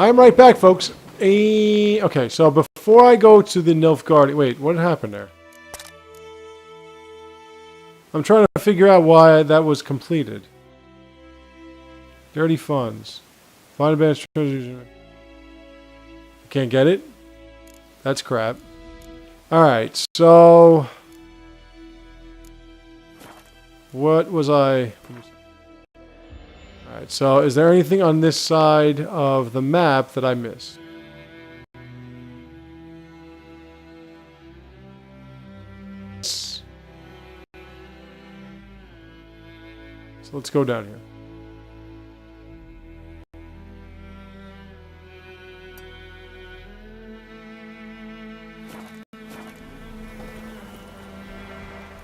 I'm right back, folks. Okay, so before I go to the Nilfgaard... Wait, what happened there? I'm trying to figure out why that was completed. Dirty funds. Find advanced treasures. Can't get it? That's crap. Alright, so... What was I... Alright, so is there anything on this side of the map that I missed? So let's go down here.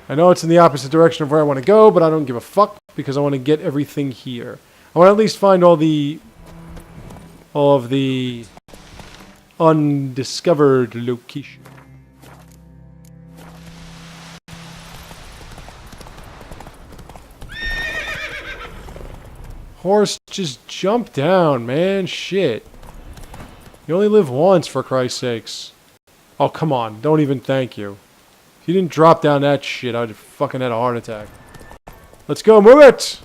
I know it's in the opposite direction of where I want to go, but I don't give a fuck because I want to get everything here. I want to at least find all of the undiscovered location. Horse, just jump down, man. Shit. You only live once, for Christ's sakes. Oh, come on. Don't even thank you. If you didn't drop down that shit, I'd have fucking had a heart attack. Let's go, move it!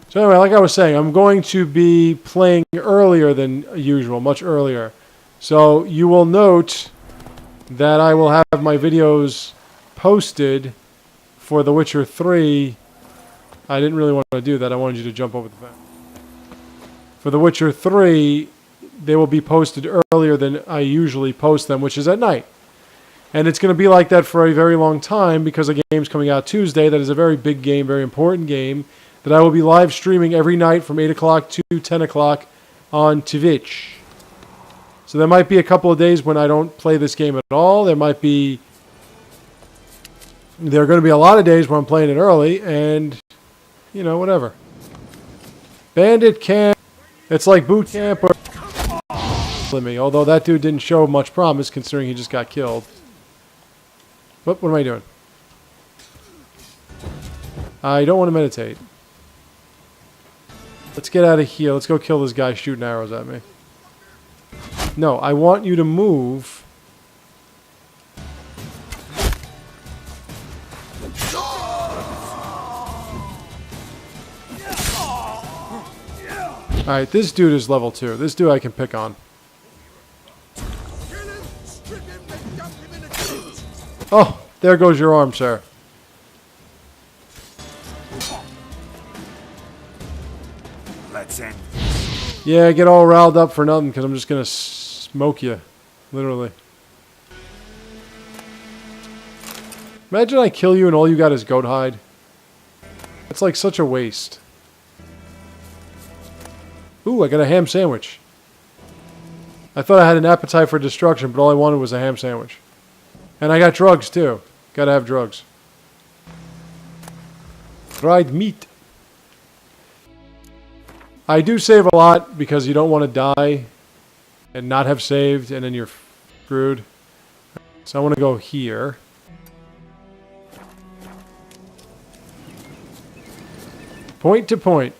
So anyway, like I was saying, I'm going to be playing earlier than usual, much earlier. So you will note that I will have my videos posted for The Witcher 3. I didn't really want to do that. I wanted you to jump over the fence. For The Witcher 3, they will be posted earlier than I usually post them, which is at night. And it's going to be like that for a very long time because a game's coming out Tuesday that is a very big game, very important game, that I will be live streaming every night from 8 o'clock to 10 o'clock on Twitch. So there might be a couple of days when I don't play this game at all. There are going to be a lot of days where I'm playing it early, and, you know, whatever. Bandit camp. It's like boot camp or me, although that dude didn't show much promise considering he just got killed. What am I doing? I don't want to meditate. Let's get out of here. Let's go kill this guy shooting arrows at me. No, I want you to move. Alright, this dude is level 2. This dude I can pick on. Oh, there goes your arm, sir. Let's end. Yeah, get all riled up for nothing because I'm just going to smoke you. Literally. Imagine I kill you and all you got is goat hide. It's like such a waste. Ooh, I got a ham sandwich. I thought I had an appetite for destruction, but all I wanted was a ham sandwich. And I got drugs, too. Gotta have drugs. Fried meat. I do save a lot because you don't want to die and not have saved, and then you're screwed. So I want to go here. Point to point.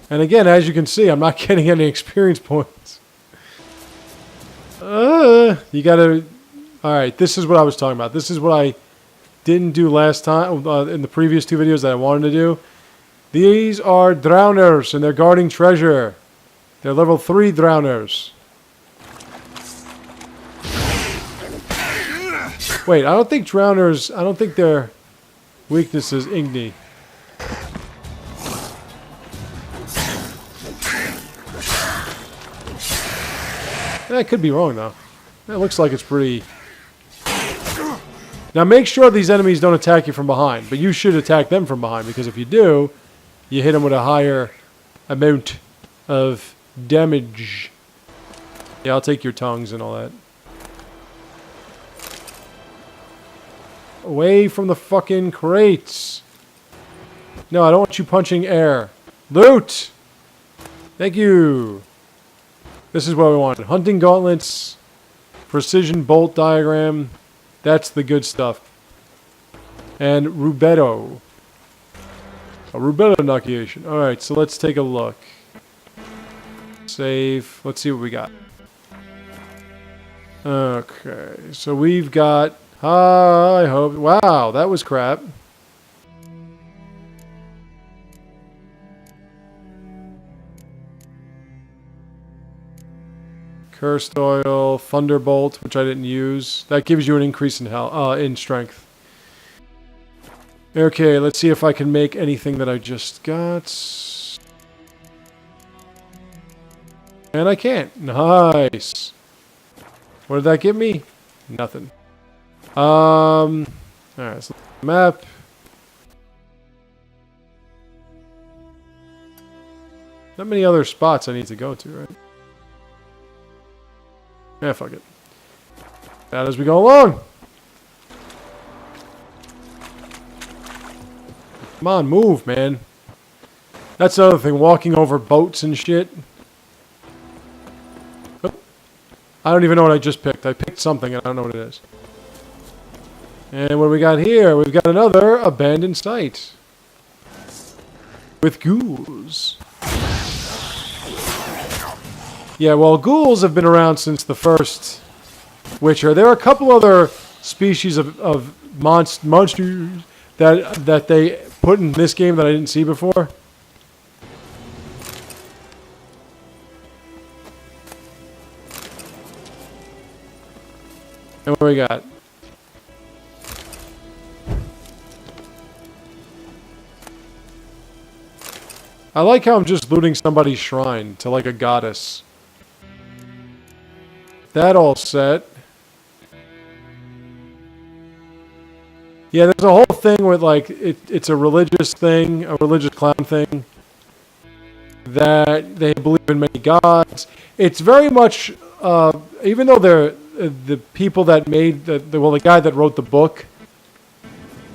And again, as you can see, I'm not getting any experience points. You gotta... Alright, this is what I was talking about. This is what I didn't do last time, in the previous 2 videos that I wanted to do. These are drowners, and they're guarding treasure. They're level 3 drowners. Wait, I don't think drowners... I don't think their weakness is Igni. I could be wrong, though. It looks like it's pretty... Now, make sure these enemies don't attack you from behind. But you should attack them from behind. Because if you do, you hit them with a higher amount of damage. Yeah, I'll take your tongues and all that. Away from the fucking crates. No, I don't want you punching air. Loot! Thank you. This is what we want. Hunting gauntlets. Precision bolt diagram. That's the good stuff. And Rubetto. A Rubetto inoculation. Alright, so let's take a look. Save. Let's see what we got. Okay, so we've got... I hope... Wow, that was crap. Cursed Oil, Thunderbolt, which I didn't use. That gives you an increase in health, in strength. Okay, let's see if I can make anything that I just got. And I can't. Nice. What did that give me? Nothing. Alright, so map. Not many other spots I need to go to, right? Yeah, fuck it. That as we go along. Come on, move, man. That's another thing, walking over boats and shit. Oh, I don't even know what I just picked. I picked something and I don't know what it is. And what do we got here? We've got another abandoned site. With ghouls. Yeah, well, ghouls have been around since the first Witcher. There are a couple other species of monsters that they put in this game that I didn't see before. And what do we got? I like how I'm just looting somebody's shrine to like a goddess. That all set. Yeah, there's a whole thing with like it's a religious thing, a religious clown thing, that they believe in many gods. It's very much, even though they're the people that made the guy that wrote the book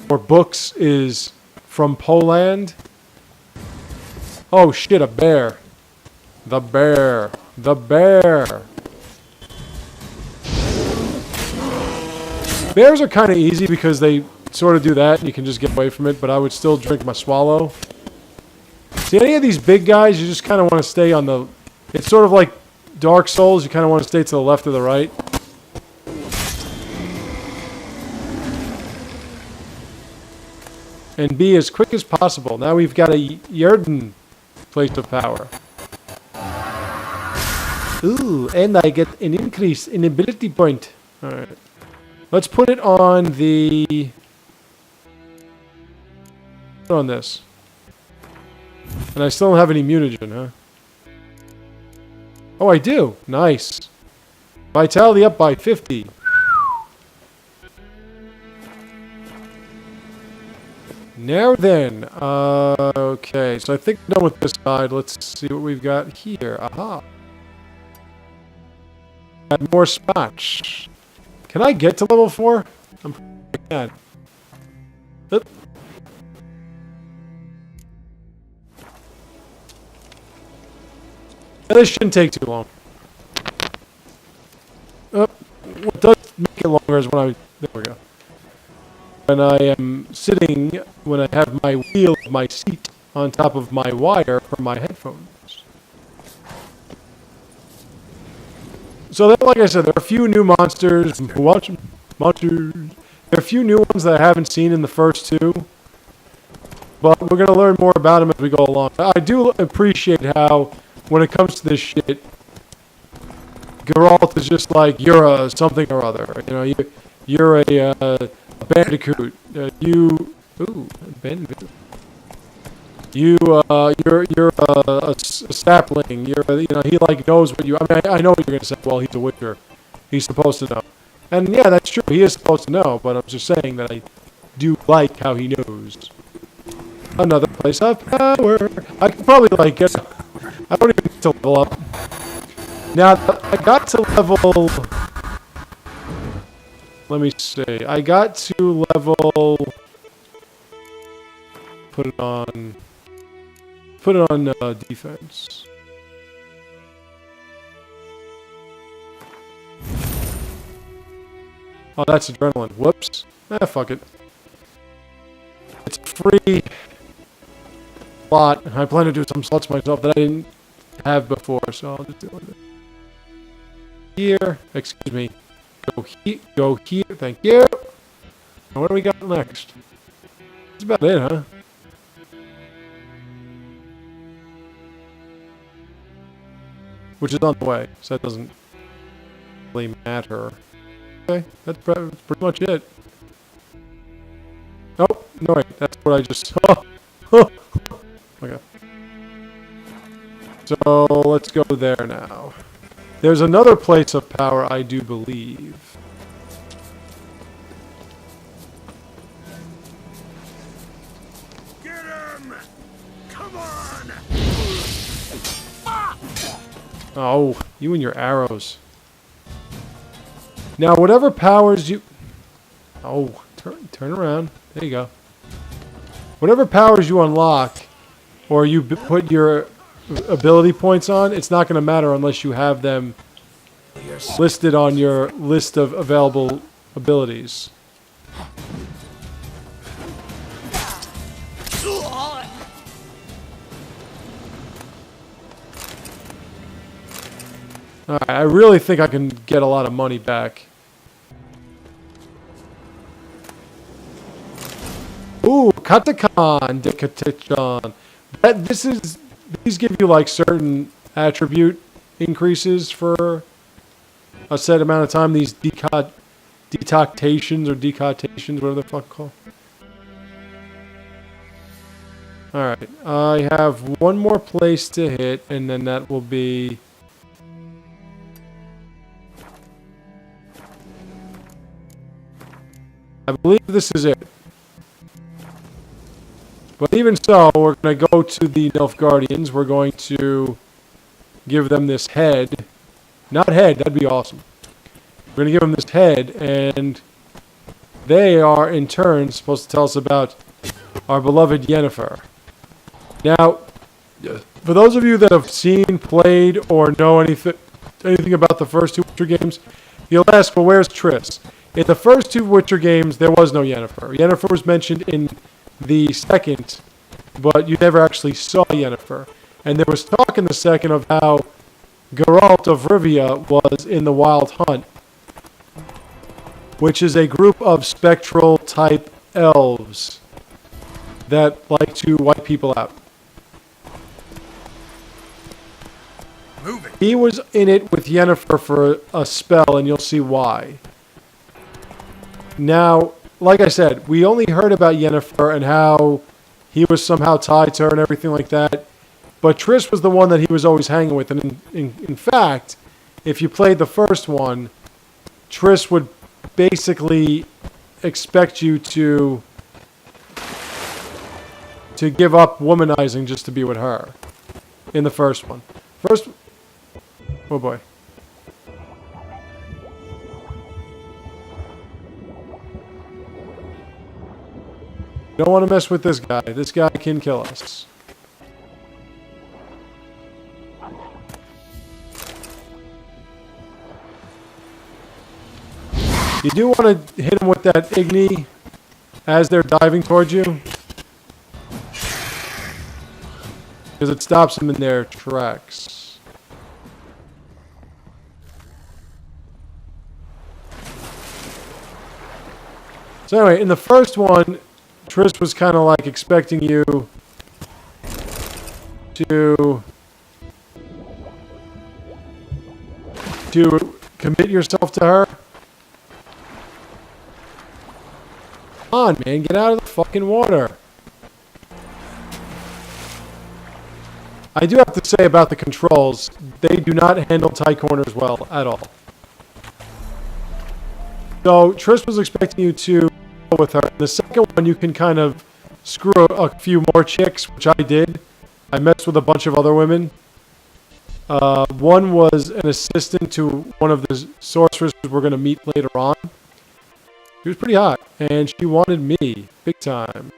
or books is from Poland. Oh shit, a bear. The bear. The bear. Bears are kind of easy because they sort of do that and you can just get away from it, but I would still drink my swallow. See, any of these big guys, you just kind of want to stay on the... It's sort of like Dark Souls, you kind of want to stay to the left or the right. And be as quick as possible. Now we've got a Yerden place of power. Ooh, and I get an increase in ability point. Alright. Let's put it on the... Put on this. And I still don't have any mutagen, huh? Oh, I do. Nice. Vitality up by 50. Now then. Okay, so I think we're done with this side. Let's see what we've got here. Aha. Got more spots. Can I get to level 4? I'm pretty sure I can. Oop. This shouldn't take too long. What does make it longer is when I... There we go. When I am sitting, when I have my wheel of my seat on top of my wire from my headphones. So, like I said, there are a few new monsters. Monsters. There are a few new ones that I haven't seen in the first two. But we're going to learn more about them as we go along. I do appreciate how, when it comes to this shit, Geralt is just like, you're a something or other. You know, you're a bandicoot. Ooh, bandicoot. You're a sapling. He like knows what you. I mean, I know what you're gonna say. Well, he's a Witcher. He's supposed to know. And yeah, that's true. He is supposed to know. But I'm just saying that I do like how he knows. Another place of power. I could probably like get. I don't even need to level up. Now I got to level. Let me see. I got to level. Put it on. Put it on defense. Oh, that's adrenaline. Whoops. Ah, fuck it. It's a free slot, and I plan to do some slots myself that I didn't have before, so I'll just do it. Here. Excuse me. Go here. Thank you. Now, what do we got next? That's about it, huh? Which is on the way, so that doesn't really matter. Okay, that's pretty much it. Oh, no wait, that's what I just saw. Okay. So, let's go there now. There's another place of power, I do believe. Get him! Come on! Oh, you and your arrows. Now, whatever powers you... Oh, turn around. There you go. Whatever powers you unlock, or you put your ability points on, it's not going to matter unless you have them listed on your list of available abilities. Alright, I really think I can get a lot of money back. Ooh, Katakan, Dikatichan. These give you like certain attribute increases for a set amount of time. These detoctations or decotations, whatever the fuck called. Alright, I have one more place to hit, and then that will be... I believe this is it. But even so, we're going to go to the Nilfgaardians. We're going to give them this head. Not head, that'd be awesome. We're going to give them this head, and they are, in turn, supposed to tell us about our beloved Yennefer. Now, for those of you that have seen, played, or know anything about the first two Witcher games, you'll ask, well, where's Triss? In the first two Witcher games, there was no Yennefer. Yennefer was mentioned in the second, but you never actually saw Yennefer. And there was talk in the second of how Geralt of Rivia was in the Wild Hunt, which is a group of spectral type elves that like to wipe people out. Moving. He was in it with Yennefer for a spell, and you'll see why. Now, like I said, we only heard about Yennefer and how he was somehow tied to her and everything like that. But Triss was the one that he was always hanging with. And in fact, if you played the first one, Triss would basically expect you to give up womanizing just to be with her. In the first one. Oh boy. Don't want to mess with this guy. This guy can kill us. You do want to hit him with that Igni as they're diving towards you, because it stops them in their tracks. So anyway, in the first one, Triss was kind of like expecting you to commit yourself to her. Come on, man, get out of the fucking water. I do have to say about the controls, they do not handle tight corners well at all. So Triss was expecting you to go with her. The second one, you can kind of screw a few more chicks, which I did. I messed with a bunch of other women. One was an assistant to one of the sorceresses we're going to meet later on. She was pretty hot, and she wanted me big time.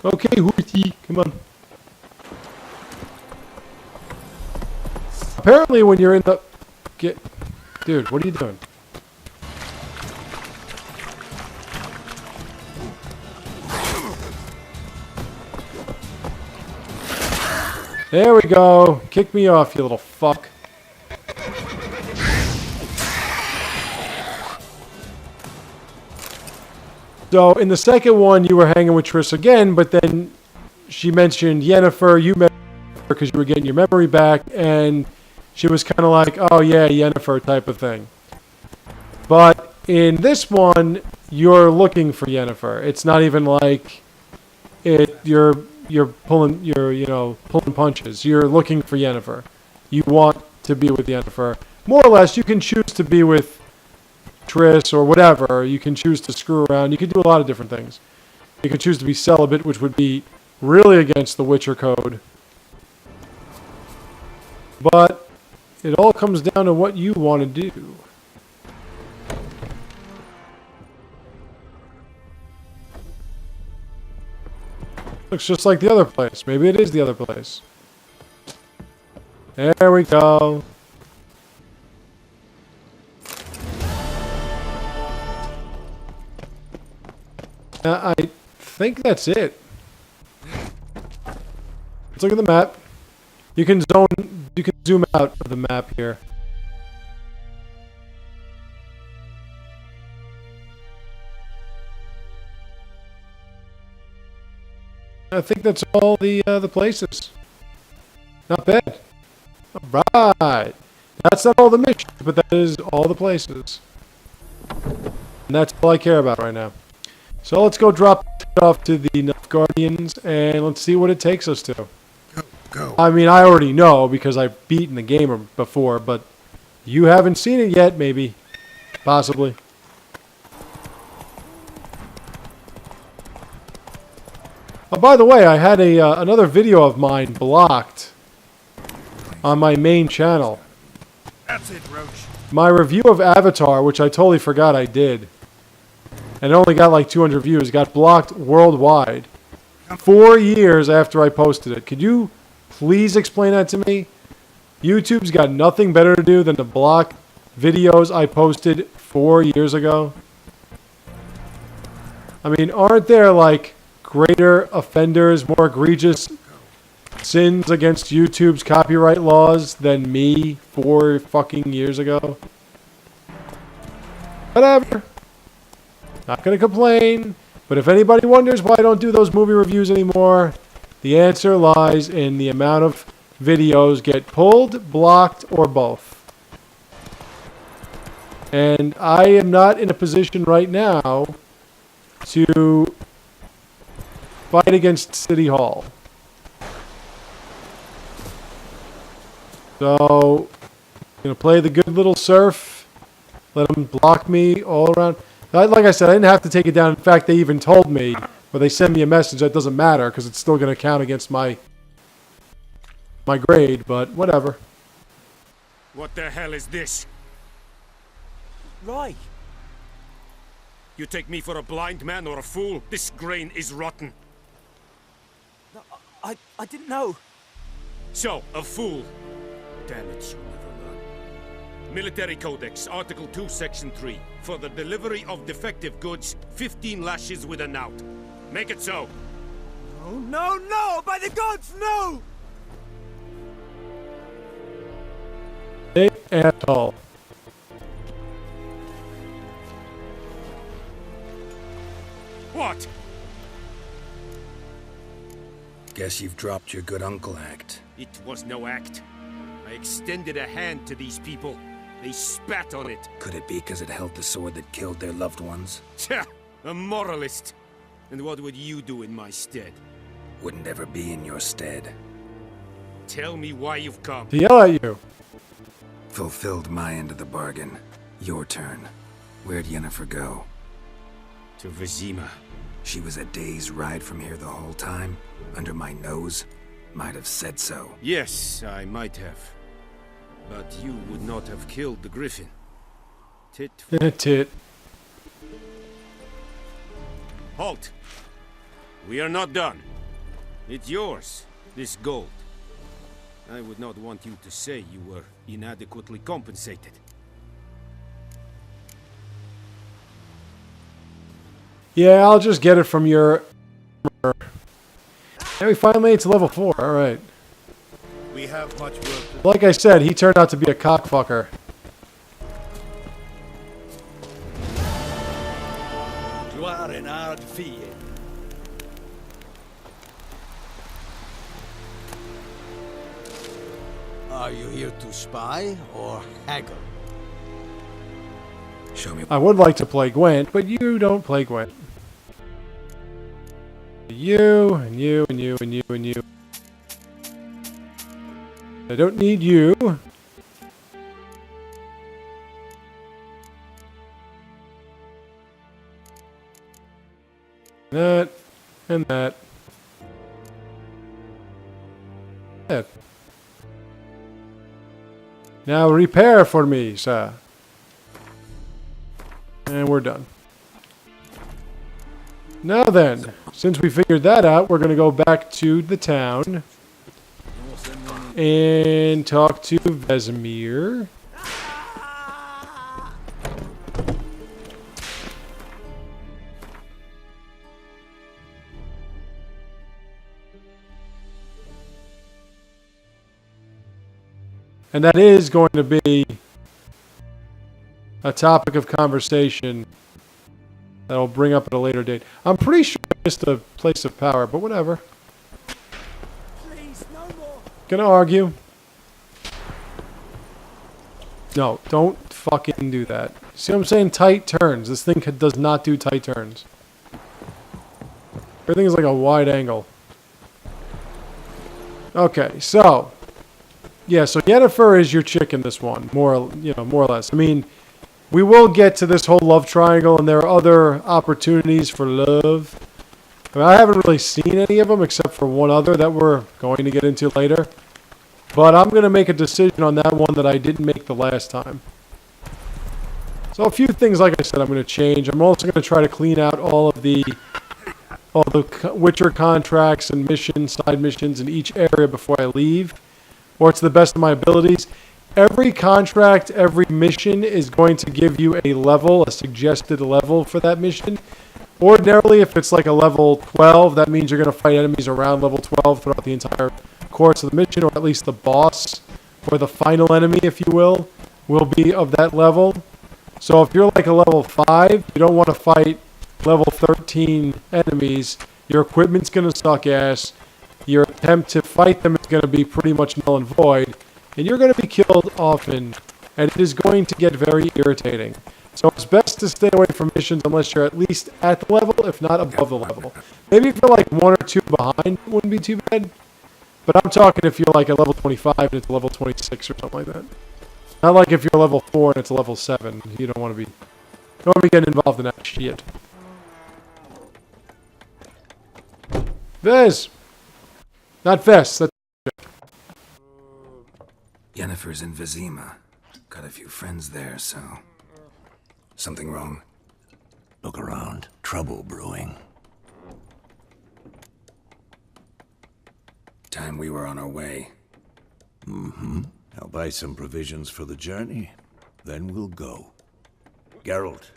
Okay, Hootie, come on. Apparently when you're in the... Dude, what are you doing? There we go. Kick me off, you little fuck. So, in the second one, you were hanging with Triss again, but then she mentioned Yennefer. You met her because you were getting your memory back, and she was kind of like, oh yeah, Yennefer type of thing. But in this one, you're looking for Yennefer. It's not even like you're pulling pulling punches. You're looking for Yennefer. You want to be with Yennefer. More or less, you can choose to be with Triss or whatever. You can choose to screw around. You can do a lot of different things. You can choose to be celibate, which would be really against the Witcher code. But it all comes down to what you want to do. Looks just like the other place. Maybe it is the other place. There we go. I think that's it. Let's look at the map. You can zoom out of the map here. I think that's all the places. Not bad. All right. That's not all the missions, but that is all the places. And that's all I care about right now. So let's go drop it off to the Guardians, and let's see what it takes us to. Go. I mean, I already know because I've beaten the game before, but you haven't seen it yet, maybe. Possibly. Oh, by the way, I had another video of mine blocked on my main channel. That's it, Roach. My review of Avatar, which I totally forgot I did, and it only got like 200 views, got blocked worldwide 4 years after I posted it. Could you please explain that to me? YouTube's got nothing better to do than to block videos I posted 4 years ago. I mean, aren't there like greater offenders, more egregious sins against YouTube's copyright laws than me 4 fucking years ago? Whatever. Not gonna complain. But if anybody wonders why I don't do those movie reviews anymore, the answer lies in the amount of videos get pulled, blocked, or both. And I am not in a position right now to fight against City Hall. So, I'm going to play the good little surf, let them block me all around. Like I said, I didn't have to take it down. In fact, they even told me, or they send me a message that doesn't matter because it's still going to count against my grade, but whatever. What the hell is this? Right. You take me for a blind man or a fool? This grain is rotten. No, I didn't know. So, a fool. Damn it, you'll never learn. Military Codex, Article 2, Section 3. For the delivery of defective goods, 15 lashes with a knout. Make it so. Oh, no, no! By the gods, no! Hey, asshole. What? Guess you've dropped your good uncle act. It was no act. I extended a hand to these people. They spat on it. Could it be because it held the sword that killed their loved ones? Tja, a moralist. And what would you do in my stead? Wouldn't ever be in your stead. Tell me why you've come. To yell at you. Fulfilled my end of the bargain. Your turn. Where'd Yennefer go? To Vizima. She was a day's ride from here the whole time? Under my nose? Might have said so. Yes, I might have. But you would not have killed the griffin. Tit for Tit. halt! We are not done. It's yours, this gold. I would not want you to say you were inadequately compensated. Yeah, I'll just get it from your... And we finally made it to level 4. Alright. We have much work to Like I said, he turned out to be a cockfucker. You are an hard fiend. Are you here to spy or haggle? Show me. I would like to play Gwent, but you don't play Gwent. You, and you, and you, and you, and you. I don't need you. That, and that. That. Now repair for me, sir. And we're done. Now then, since we figured that out, we're going to go back to the town and talk to Vesemir. And that is going to be a topic of conversation that I'll bring up at a later date. I'm pretty sure I missed a place of power, but whatever. Please, no more. Gonna argue. No, don't fucking do that. See what I'm saying? Tight turns. This thing does not do tight turns. Everything is like a wide angle. Okay, so... yeah, so Yennefer is your chick in this one, more or less. I mean, we will get to this whole love triangle, and there are other opportunities for love. I mean, I haven't really seen any of them, except for one other that we're going to get into later. But I'm going to make a decision on that one that I didn't make the last time. So a few things, like I said, I'm going to change. I'm also going to try to clean out all the Witcher contracts and missions, side missions in each area before I leave. Or to the best of my abilities. Every contract, every mission is going to give you a level, a suggested level for that mission. Ordinarily, if it's like a level 12, that means you're going to fight enemies around level 12 throughout the entire course of the mission, or at least the boss, or the final enemy, if you will be of that level. So if you're like a level 5, you don't want to fight level 13 enemies. Your equipment's going to suck ass. Your attempt to fight them is going to be pretty much null and void, and you're going to be killed often, and it is going to get very irritating. So it's best to stay away from missions unless you're at least at the level, if not above the level. Maybe if you're like 1 or 2 behind, it wouldn't be too bad. But I'm talking if you're like at level 25 and it's level 26 or something like that. Not like if you're level 4 and it's a level 7. You don't want to be getting involved in that shit. Vez! Not Vest. That's Yennefer's in Vizima. Got a few friends there, so... something wrong? Look around. Trouble brewing. Time we were on our way. Mm-hmm. I'll buy some provisions for the journey. Then we'll go. Geralt,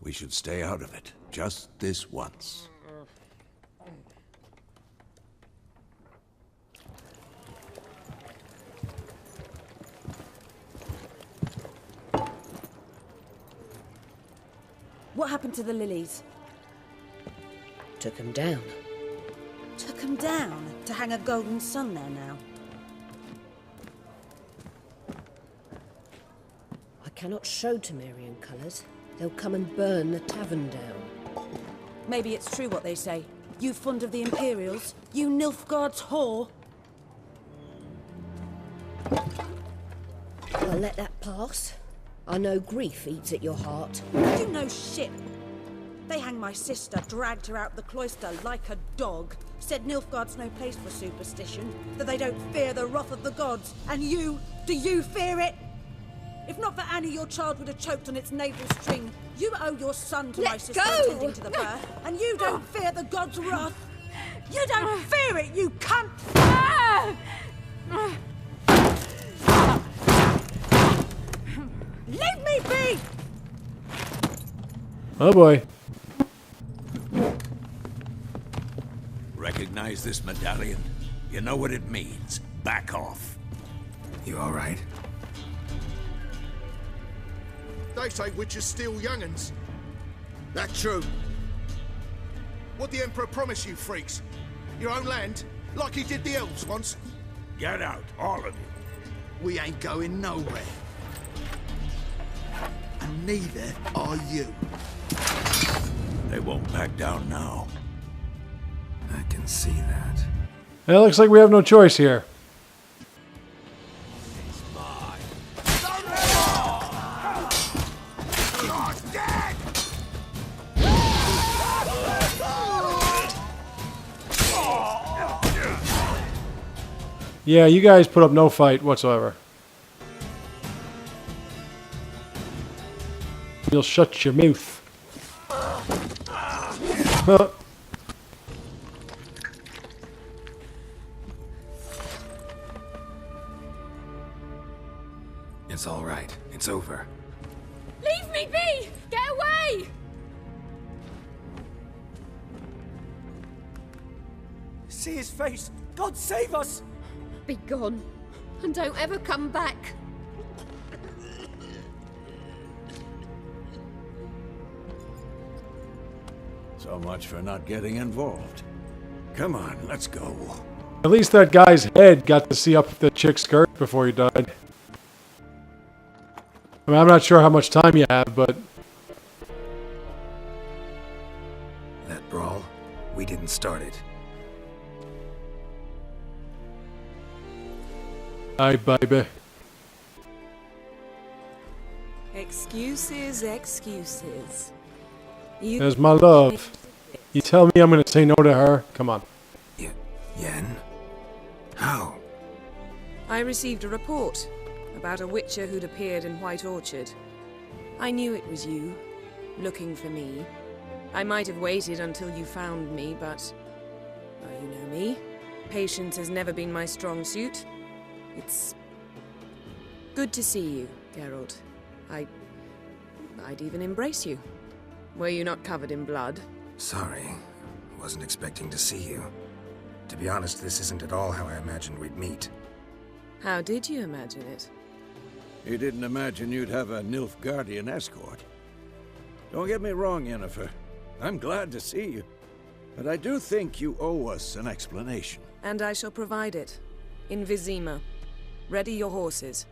we should stay out of it. Just this once. What happened to the lilies? Took him down. Took them down to hang a golden sun there now. I cannot show Temerian colours. They'll come and burn the tavern down. Maybe it's true what they say. You fond of the Imperials? You Nilfgaard's whore? I'll let that pass. I know grief eats at your heart. You know shit. They hanged my sister, dragged her out the cloister like a dog. Said Nilfgaard's no place for superstition, that they don't fear the wrath of the gods. And you, do you fear it? If not for Annie, your child would have choked on its navel string. You owe your son to my sister attending to the birth, and you don't fear the gods' wrath. You don't fear it, you cunt! Oh boy. Recognize this medallion? You know what it means. Back off. You all right? They say witches steal young'uns. That true. What the Emperor promise you, freaks? Your own land? Like he did the elves once? Get out, all of you. We ain't going nowhere. And neither are you. They won't back down now. I can see that. It looks like we have no choice here. Yeah, you guys put up no fight whatsoever. You'll shut your mouth. It's all right. It's over. Leave me be! Get away! See his face! God save us! Be gone, and don't ever come back. So much for not getting involved. Come on, let's go. At least that guy's head got to see up the chick's skirt before he died. I mean, I'm not sure how much time you have, but... That brawl, we didn't start it. Aye, baby. Excuses, excuses. There's my love. You tell me I'm gonna say no to her? Come on. Yen? How? I received a report about a witcher who'd appeared in White Orchard. I knew it was you, looking for me. I might have waited until you found me, but... well, you know me. Patience has never been my strong suit. It's... good to see you, Geralt. I'd even embrace you. Were you not covered in blood? Sorry. Wasn't expecting to see you. To be honest, this isn't at all how I imagined we'd meet. How did you imagine it? You didn't imagine you'd have a Nilfgaardian escort. Don't get me wrong, Yennefer. I'm glad to see you. But I do think you owe us an explanation. And I shall provide it. In Vizima. Ready your horses.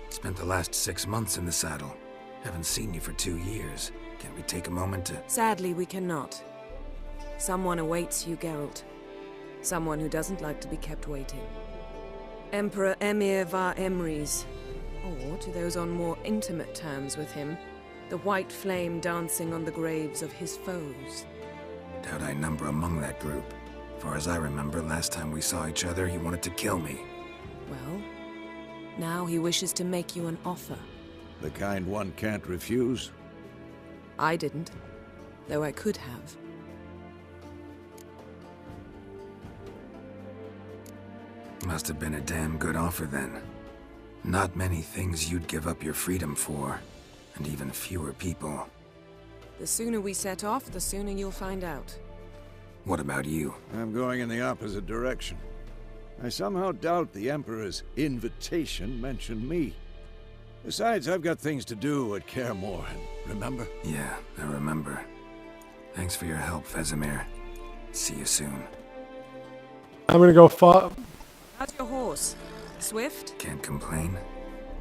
Spent the last 6 months in the saddle. Haven't seen you for 2 years. Can we take a moment to... Sadly, we cannot. Someone awaits you, Geralt. Someone who doesn't like to be kept waiting. Emperor Emir var Emrys. Or, to those on more intimate terms with him, the white flame dancing on the graves of his foes. Doubt I number among that group. Far as I remember, last time we saw each other, he wanted to kill me. Well, now he wishes to make you an offer. The kind one can't refuse? I didn't, though I could have. Must have been a damn good offer then. Not many things you'd give up your freedom for, and even fewer people. The sooner we set off, the sooner you'll find out. What about you? I'm going in the opposite direction. I somehow doubt the Emperor's invitation mentioned me. Besides, I've got things to do at Kaer Morhen, remember? Yeah, I remember. Thanks for your help, Vesemir. See you soon. I'm gonna go far. How's your horse? Swift? Can't complain.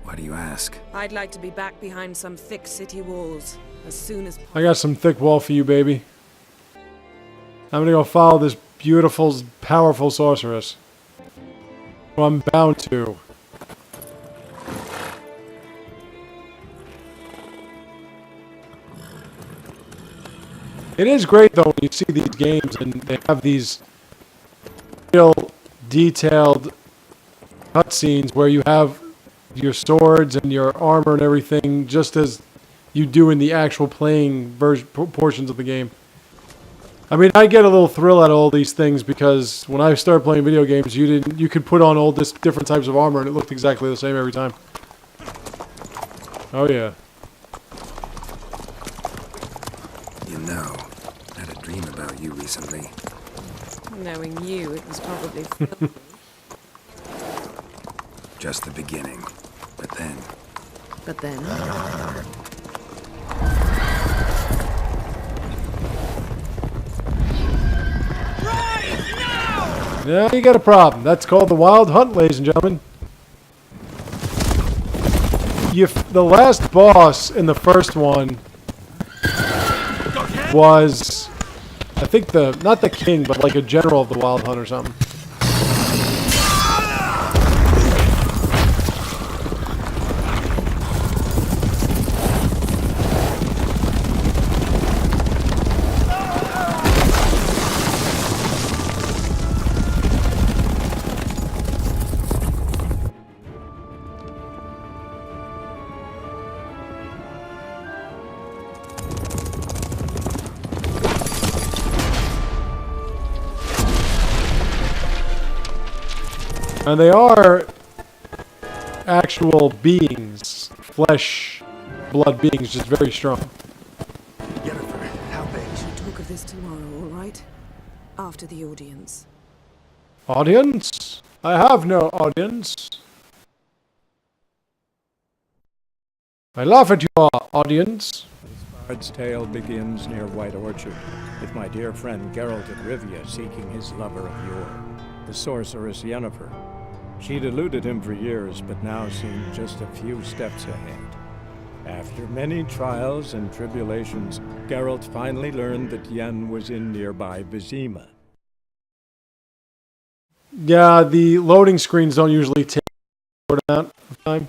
Why do you ask? I'd like to be back behind some thick city walls as soon as I got some thick wall for you, baby. I'm gonna go follow this beautiful, powerful sorceress. Well, I'm bound to. It is great, though, when you see these games and they have these real detailed cutscenes where you have your swords and your armor and everything just as you do in the actual playing portions of the game. I mean, I get a little thrill out of all these things because when I started playing video games, you could put on all this different types of armor and it looked exactly the same every time. Oh yeah. know. I had a dream about you recently. Knowing you, it was probably... Just the beginning. But then... But then... Yeah, you got a problem. That's called the Wild Hunt, ladies and gentlemen. The last boss in the first one was, I think not the king, but like a general of the Wild Hunt or something. And they are actual beings, flesh, blood beings, just very strong. Jennifer, how big? We'll talk of this tomorrow, all right? After the audience. Audience? I have no audience. I laugh at your audience. Bard's tale begins near White Orchard, with my dear friend Geralt of Rivia seeking his lover of yore, the sorceress Yennefer. She'd eluded him for years, but now seemed just a few steps ahead. After many trials and tribulations, Geralt finally learned that Yen was in nearby Vizima. Yeah, the loading screens don't usually take a short amount of time.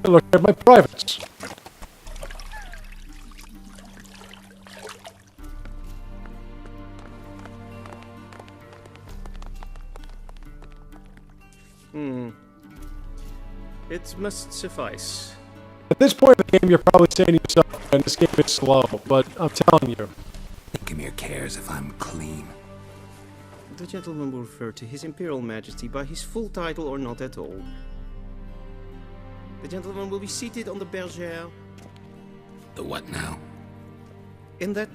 Look at my privates. It must suffice. At this point in the game, you're probably saying to yourself, "Man, this game is slow," but I'm telling you. Nikimir cares if I'm clean. The gentleman will refer to His Imperial Majesty by his full title or not at all. The gentleman will be seated on the bergère. The what now? In that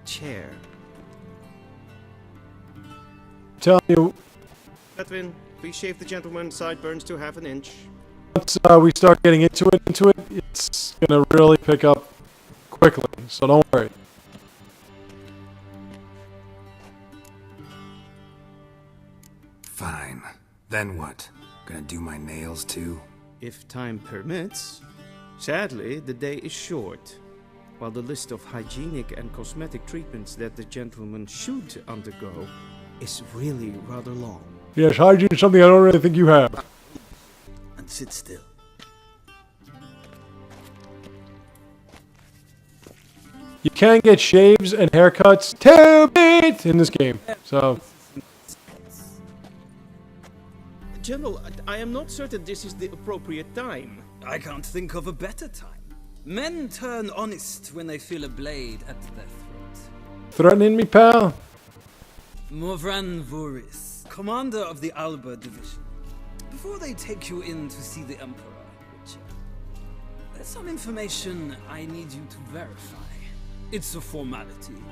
chair. I'm telling you, Edwin, please shave the gentleman's sideburns to half an inch. once we start getting into it, it's gonna really pick up quickly. So don't worry. Fine. Then what? Gonna do my nails too? If time permits. Sadly, the day is short, while the list of hygienic and cosmetic treatments that the gentleman should undergo is really rather long. Yes, hygiene is something I don't really think you have. And sit still. You can get shaves and haircuts to beat in this game. So, General, I am not certain this is the appropriate time. I can't think of a better time. Men turn honest when they feel a blade at their throat. threatening me, pal? Morvran Voris, commander of the Alba Division. Before they take you in to see the Emperor, Witcher, there's some information I need you to verify. It's a formality,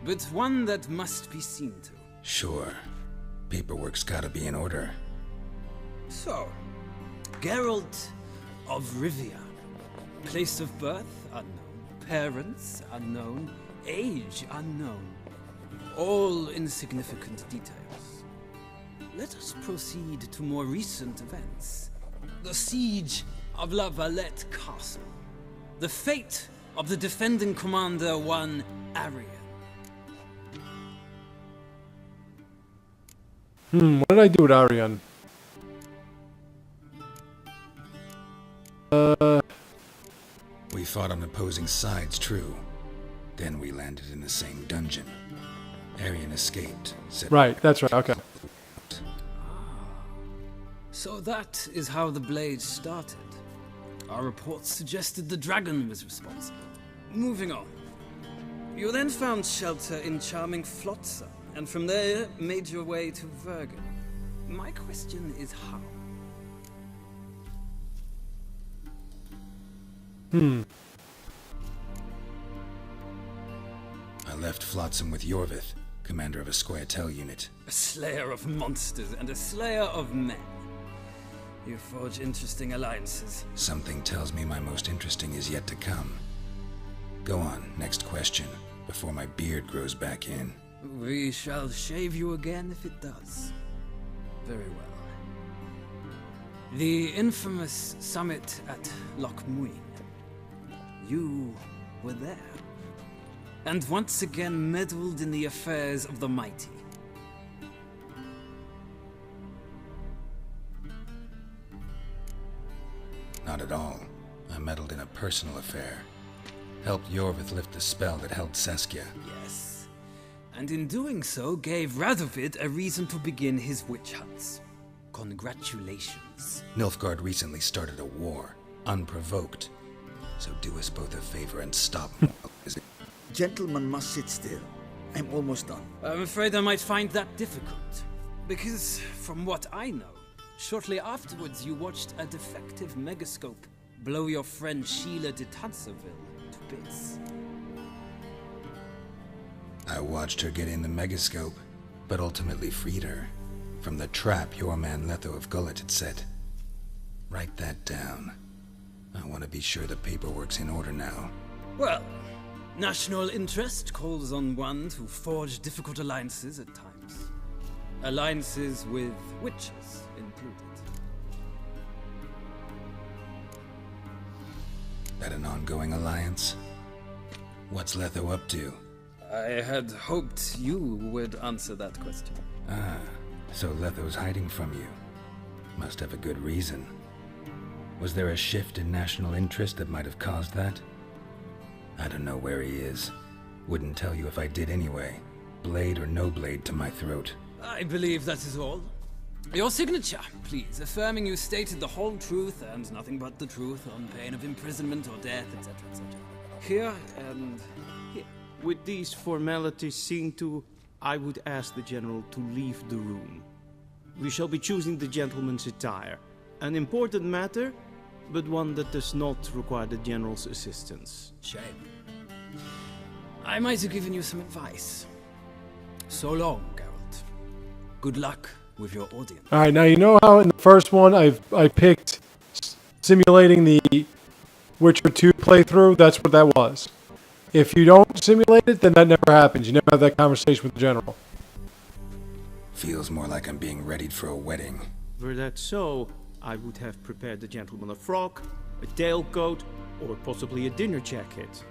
but one that must be seen to. Sure. Paperwork's gotta be in order. So, Geralt of Rivia. Place of birth unknown. Parents unknown. Age unknown. All insignificant details. Let us proceed to more recent events. The siege of La Valette Castle. The fate of the defending commander, one Arian. What did I do with Arian? We fought on opposing sides, true. Then we landed in the same dungeon. Arian escaped. Right, that's right, okay. So that is how the blade started. Our reports suggested the dragon was responsible. Moving on. You then found shelter in charming Flotsam, and from there made your way to Vergen. My question is how? I left Flotsam with Yorvith, commander of a Squaretel unit. A slayer of monsters and a slayer of men. You forge interesting alliances. Something tells me my most interesting is yet to come. Go on, next question, before my beard grows back in. We shall shave you again if it does. Very well. The infamous summit at Loch Muin. You were there. And once again meddled in the affairs of the mighty. Not at all. I meddled in a personal affair. Helped Yorvith lift the spell that held Saskia. Yes. And in doing so, gave Radovid a reason to begin his witch hunts. Congratulations. Nilfgaard recently started a war, unprovoked. So do us both a favor and stop. Gentlemen must sit still. I'm almost done. I'm afraid I might find that difficult. Because, from what I know, shortly afterwards you watched a defective megascope blow your friend Sheila de Tanserville to bits. I watched her get in the megascope, but ultimately freed her from the trap your man Letho of Gullet had set. Write that down. I want to be sure the paperwork's in order now. Well, national interest calls on one to forge difficult alliances at times. Alliances with witches included. That an ongoing alliance? What's Letho up to? I had hoped you would answer that question. Ah, so Letho's hiding from you. Must have a good reason. Was there a shift in national interest that might have caused that? I don't know where he is. Wouldn't tell you if I did anyway. Blade or no blade to my throat. I believe that is all. Your signature, please, affirming you stated the whole truth and nothing but the truth on pain of imprisonment or death, etc., etc. Here and here. With these formalities seen to, I would ask the General to leave the room. We shall be choosing the gentleman's attire. An important matter, but one that does not require the General's assistance. Shame. I might have given you some advice. So long, Geralt. Good luck with your audience. All right, now you know how in the first one I picked simulating the Witcher 2 playthrough? That's what that was. If you don't simulate it, then that never happens. You never have that conversation with the General. Feels more like I'm being readied for a wedding. Were that so, I would have prepared the gentleman a frock, a tailcoat, or possibly a dinner jacket.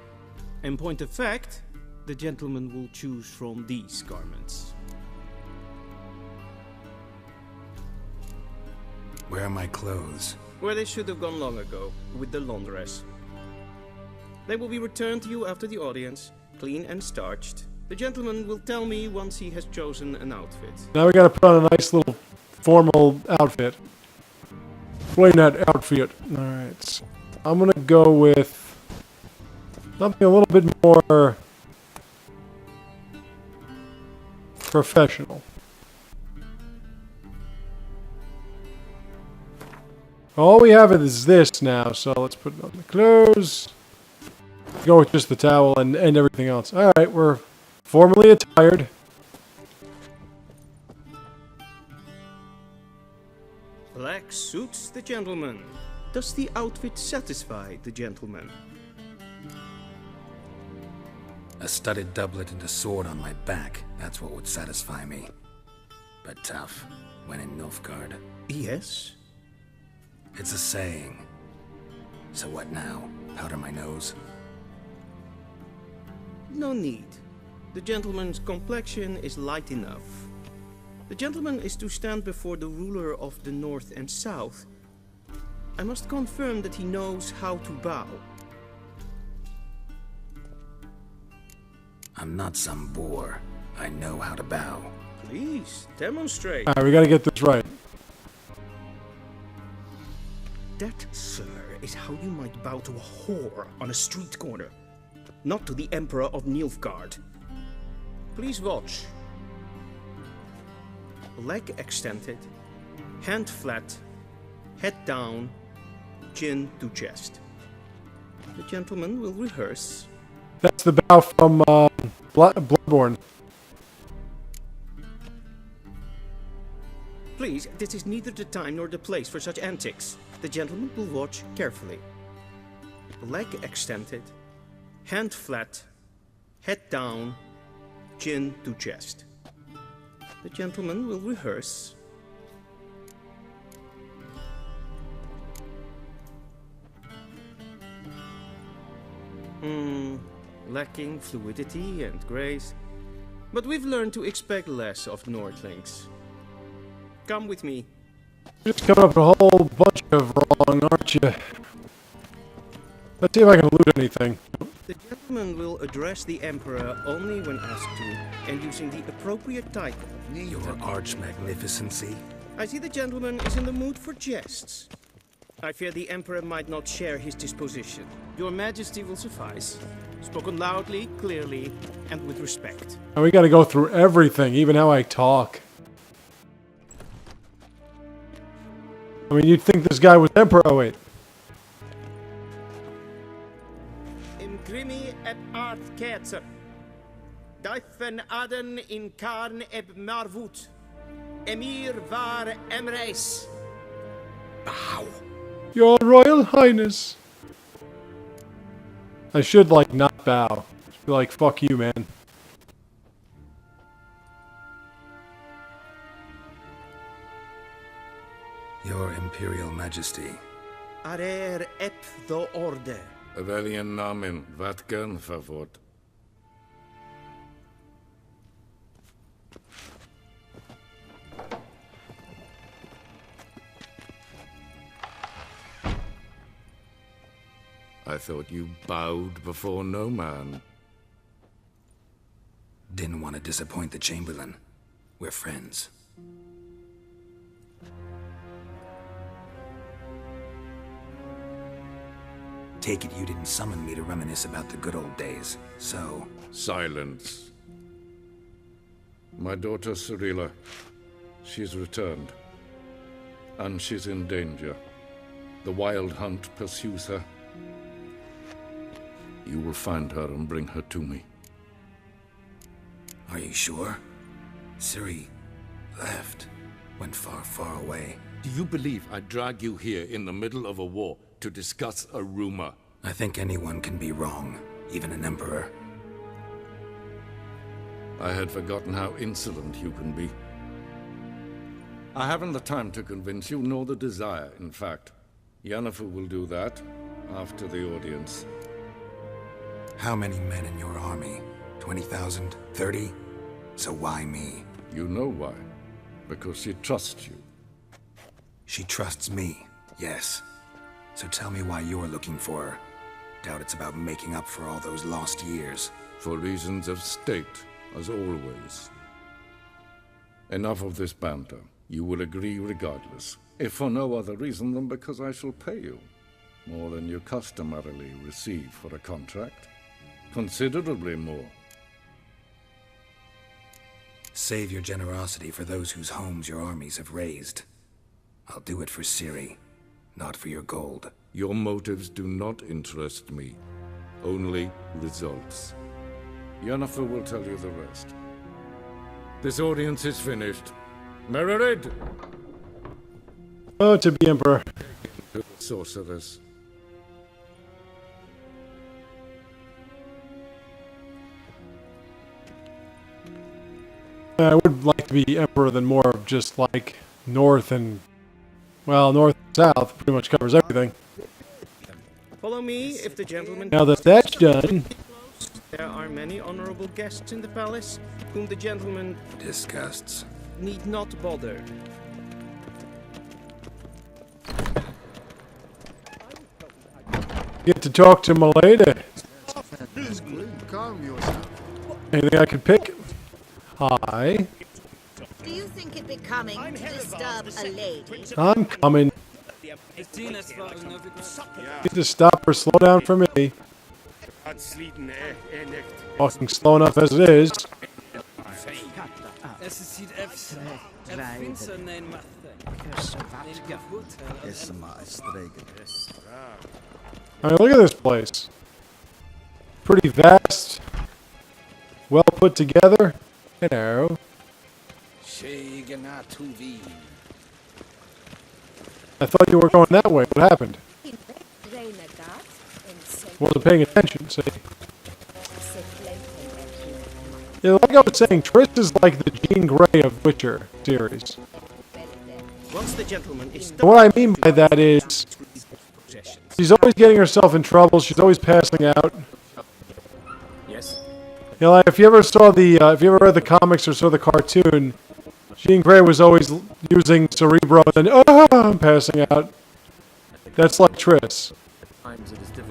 In point of fact, the gentleman will choose from these garments. Where are my clothes? Where they should have gone long ago, with the laundress. They will be returned to you after the audience, clean and starched. The gentleman will tell me once he has chosen an outfit. Now we gotta put on a nice little formal outfit. Explain that outfit. Alright. I'm gonna go with something a little bit more professional. All we have is this now, so let's put on the clothes. Go with just the towel and everything else. Alright, we're formally attired. Black suits the gentleman. Does the outfit satisfy the gentleman? A studded doublet and a sword on my back. That's what would satisfy me. But tough, when in Nilfgaard. Yes? It's a saying. So what now? Powder my nose? No need. The gentleman's complexion is light enough. The gentleman is to stand before the ruler of the North and South. I must confirm that he knows how to bow. I'm not some boor. I know how to bow. Please, demonstrate. Alright, we gotta get this right. That, sir, is how you might bow to a whore on a street corner. not to the Emperor of Nilfgaard. Please watch. Leg extended, hand flat, head down, chin to chest. The gentleman will rehearse. That's the bow from Bloodborne. Please, this is neither the time nor the place for such antics. The gentleman will watch carefully. Leg extended, hand flat, head down, chin to chest. The gentleman will rehearse. Lacking fluidity and grace. But we've learned to expect less of Nordlings. Come with me. You're just coming up with a whole bunch of wrong, aren't you? Let's see if I can loot anything. The gentleman will address the Emperor only when asked to, and using the appropriate title. Your Arch-Magnificency? I see the gentleman is in the mood for jests. I fear the Emperor might not share his disposition. Your Majesty will suffice. Spoken loudly, clearly, and with respect. And we gotta go through everything, even how I talk. I mean, you'd think this guy was Emperor. Oh, wait. Imprimi et art ketzer. Daifen aden in karn eb marvut. Emir var emreis. Bow. Your Royal Highness. I should, like, not bow. Just be like, fuck you, man. Your Imperial Majesty. Arer ep the orde. Welchen Namen, wat gern verwort? I thought you bowed before no man. Didn't want to disappoint the Chamberlain. We're friends. Take it you didn't summon me to reminisce about the good old days, so... Silence. My daughter Cyrilla, she's returned. And she's in danger. The Wild Hunt pursues her. You will find her and bring her to me. Are you sure? Ciri left. Went far, far away. Do you believe I'd drag you here in the middle of a war to discuss a rumor? I think anyone can be wrong, even an emperor. I had forgotten how insolent you can be. I haven't the time to convince you, nor the desire, in fact. Yennefer will do that after the audience. How many men in your army? 20,000? 30? So why me? You know why. Because she trusts you. She trusts me, yes. So tell me why you're looking for her. Doubt it's about making up for all those lost years. For reasons of state, as always. Enough of this banter. You will agree regardless. If for no other reason than because I shall pay you. More than you customarily receive for a contract. Considerably more. Save your generosity for those whose homes your armies have razed. I'll do it for Ciri, not for your gold. Your motives do not interest me. Only results. Yennefer will tell you the rest. This audience is finished. Mererid! Oh, to be Emperor. Sorceress. I would like to be Emperor than more of just like north and, well, north and south pretty much covers everything. Follow me if the gentleman... Now that that's done... There are many honorable guests in the palace, whom the gentleman... disgusts. ...need not bother. Get to talk to my lady. Calm yourself. Anything I could pick? Hi. Do you think it'd be coming to disturb a lady? I'm coming. As soon as far as Get to stop or slow down for me. Walking slow enough as it is. I mean, look at this place. Pretty vast. Well put together. Hello. I thought you were going that way. What happened? Wasn't paying attention, see? Yeah, like I was saying, Triss is like the Jean Grey of Witcher series. Once the gentleman is And what I mean by that is, she's always getting herself in trouble. She's always passing out. Yes. You know, like if you ever saw the, if you ever read the comics or saw the cartoon, Jean Grey was always using Cerebro and then, I'm passing out. That's like Triss.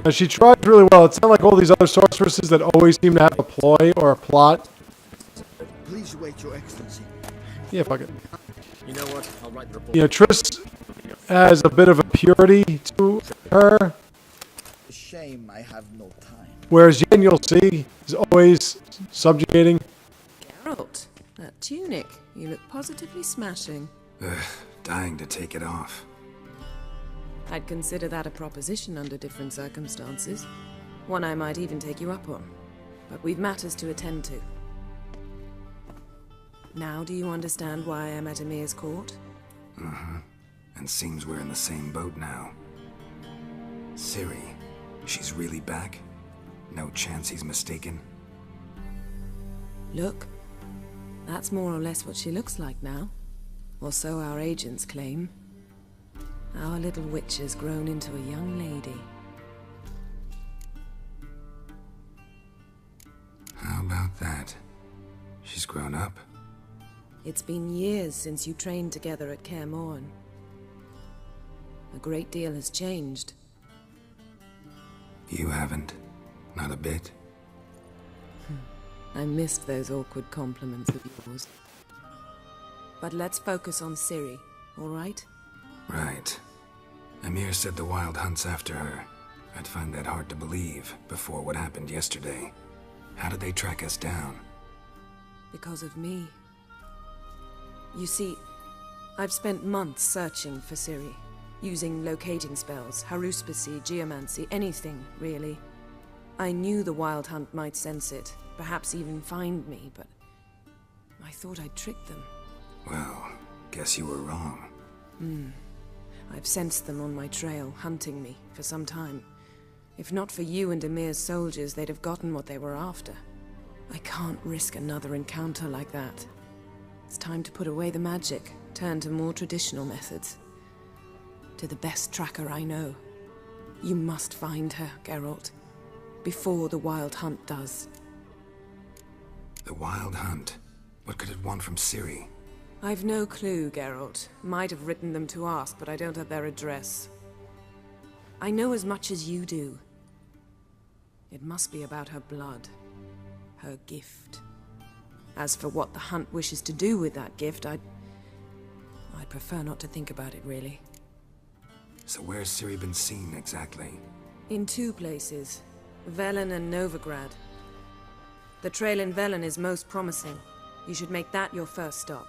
And she tries really well. It's not like all these other sorceresses that always seem to have a ploy or a plot. Please wait, Your Excellency. Yeah, fuck it. You know what? I'll write the report. You know, Triss has a bit of a purity to her. Shame I have no time. Whereas Yen, you'll see, is always subjugating. Geralt, that tunic. You look positively smashing. Dying to take it off. I'd consider that a proposition under different circumstances. One I might even take you up on. But we've matters to attend to. Now do you understand why I'm at Emir's court? Mm-hmm. And seems we're in the same boat now. Ciri, she's really back? No chance he's mistaken? Look, that's more or less what she looks like now. Or so our agents claim. Our little witch has grown into a young lady. How about that? She's grown up? It's been years since you trained together at Kaer Morhen. A great deal has changed. You haven't? Not a bit? I missed those awkward compliments of yours. But let's focus on Ciri, all right? Right. Emir said the Wild Hunt's after her. I'd find that hard to believe before what happened yesterday. How did they track us down? Because of me. You see, I've spent months searching for Ciri, using locating spells, haruspicy, geomancy, anything, really. I knew the Wild Hunt might sense it, perhaps even find me, but I thought I'd tricked them. Well, guess you were wrong. I've sensed them on my trail, hunting me, for some time. If not for you and Emir's soldiers, they'd have gotten what they were after. I can't risk another encounter like that. It's time to put away the magic, turn to more traditional methods. To the best tracker I know. You must find her, Geralt. Before the Wild Hunt does. The Wild Hunt? What could it want from Ciri? I've no clue, Geralt. Might have written them to ask, but I don't have their address. I know as much as you do. It must be about her blood. Her gift. As for what the Hunt wishes to do with that gift, I'd prefer not to think about it, really. So where's Ciri been seen, exactly? In two places. Velen and Novigrad. The trail in Velen is most promising. You should make that your first stop.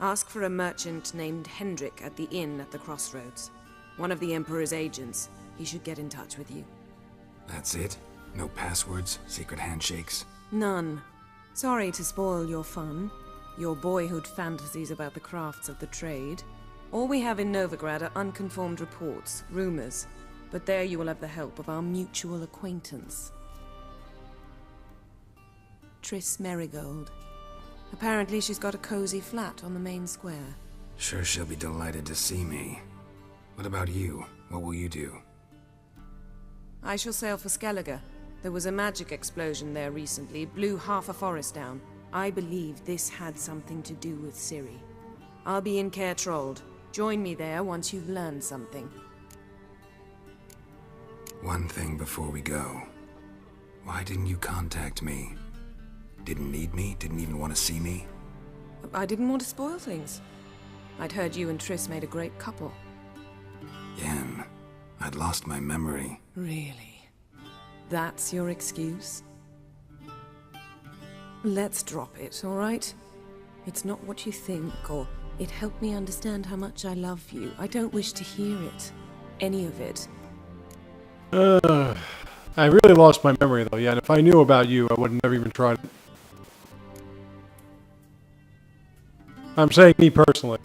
Ask for a merchant named Hendrik at the inn at the crossroads. One of the Emperor's agents. He should get in touch with you. That's it? No passwords? Secret handshakes? None. Sorry to spoil your fun. Your boyhood fantasies about the crafts of the trade. All we have in Novigrad are unconfirmed reports, rumors. But there you will have the help of our mutual acquaintance. Triss Merigold. Apparently she's got a cozy flat on the main square. Sure she'll be delighted to see me. What about you? What will you do? I shall sail for Skellige. There was a magic explosion there recently, blew half a forest down. I believe this had something to do with Ciri. I'll be in Caer Trold. Join me there once you've learned something. One thing before we go. Why didn't you contact me? Didn't need me? Didn't even want to see me? I didn't want to spoil things. I'd heard you and Triss made a great couple. Yen, I'd lost my memory. Really? That's your excuse? Let's drop it, all right? It's not what you think, or it helped me understand how much I love you. I don't wish to hear it. Any of it. I really lost my memory, though, yeah, and if I knew about you, I would have never even tried it. I'm saying me personally.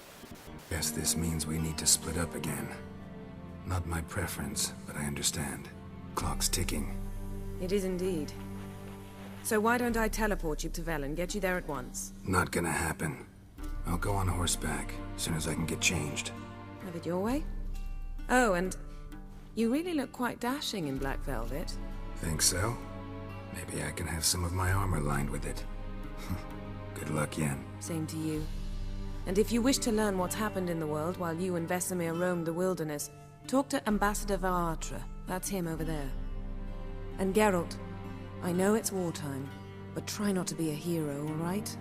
Guess this means we need to split up again. Not my preference, but I understand. Clock's ticking. It is indeed. So why don't I teleport you to Vel and get you there at once? Not gonna happen. I'll go on horseback, as soon as I can get changed. Have it your way? Oh, and you really look quite dashing in black velvet. Think so? Maybe I can have some of my armor lined with it. Good luck, Yen. Same to you. And if you wish to learn what's happened in the world while you and Vesemir roamed the wilderness, talk to Ambassador Varatra. That's him over there. And Geralt, I know it's wartime, but try not to be a hero, all right?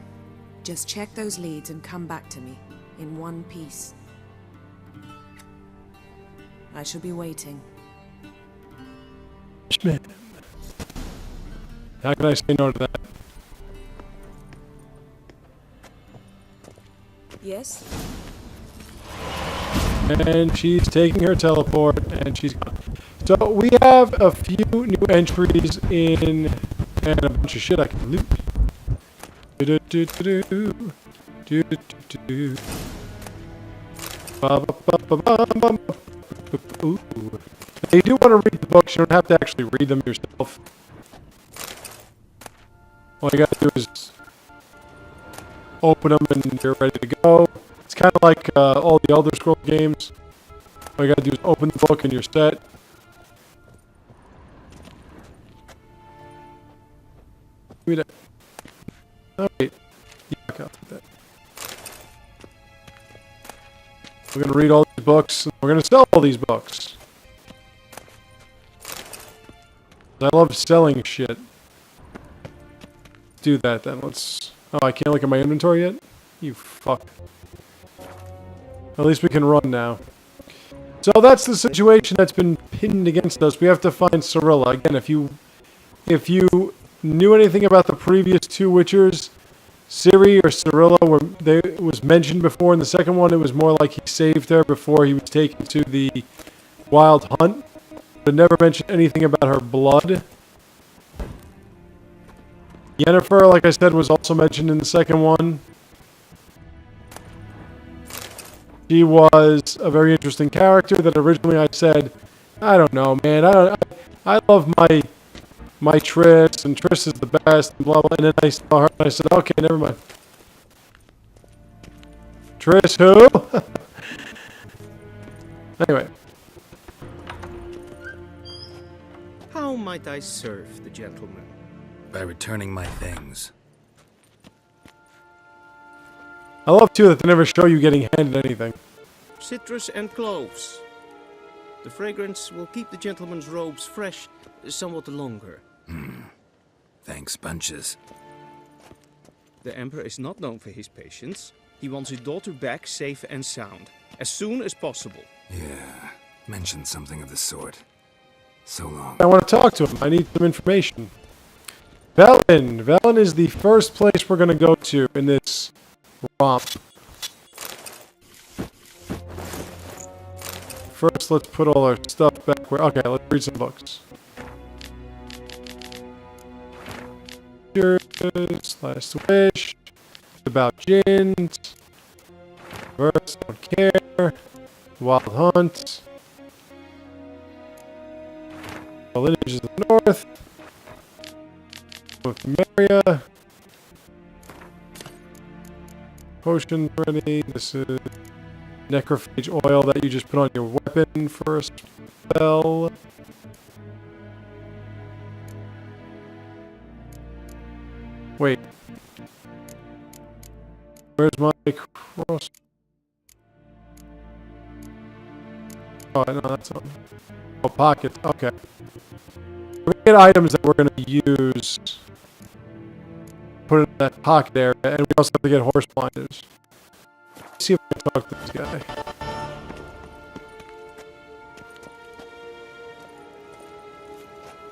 Just check those leads and come back to me, in one piece. I shall be waiting. Schmidt. How can I say no to that? Yes? And she's taking her teleport, and she's gone. So we have a few new entries in, and a bunch of shit I can loot. Ooh. Now you do want to read the books. You don't have to actually read them yourself. All you gotta do is open them and you're ready to go. It's kind of like all the Elder Scrolls games. All you gotta do is open the book and you're set. Read it. Oh wait. Yeah, I'll do that. We're gonna read all these books. And we're gonna sell all these books. I love selling shit. Do that then. Let's. Oh, I can't look at my inventory yet? You fuck. At least we can run now. So that's the situation that's been pinned against us. We have to find Cirilla. Again, if you knew anything about the previous two Witchers, Ciri or Cirilla was mentioned before. In the second one, it was more like he saved her before he was taken to the Wild Hunt. But never mentioned anything about her blood. Yennefer, like I said, was also mentioned in the second one. She was a very interesting character that originally I said, I don't know, man. I love my Triss, and Triss is the best, and blah, blah. And then I saw her, and I said, okay, never mind. Triss who? Anyway. How might I serve the gentleman? By returning my things. I love, too, that they never show you getting handed anything. Citrus and cloves. The fragrance will keep the gentleman's robes fresh somewhat longer. Thanks, bunches. The Emperor is not known for his patience. He wants his daughter back safe and sound, as soon as possible. Yeah, mentioned something of the sort. So long. I want to talk to him. I need some information. Velen. Velen is the first place we're going to go to in this romp. First, let's put all our stuff back where... Okay, let's read some books. Last Wish. About Jinns. Verse, don't care. Wild Hunt. The lineages of the North. With Maria. Potion ready. This is necrophage oil that you just put on your weapon for a spell. Wait. Where's my cross? Oh, no, that's on. Oh, pocket. Okay. We get items that we're going to use. Put it in that pocket area, and we also have to get horse blinders. Let's see if I can talk to this guy.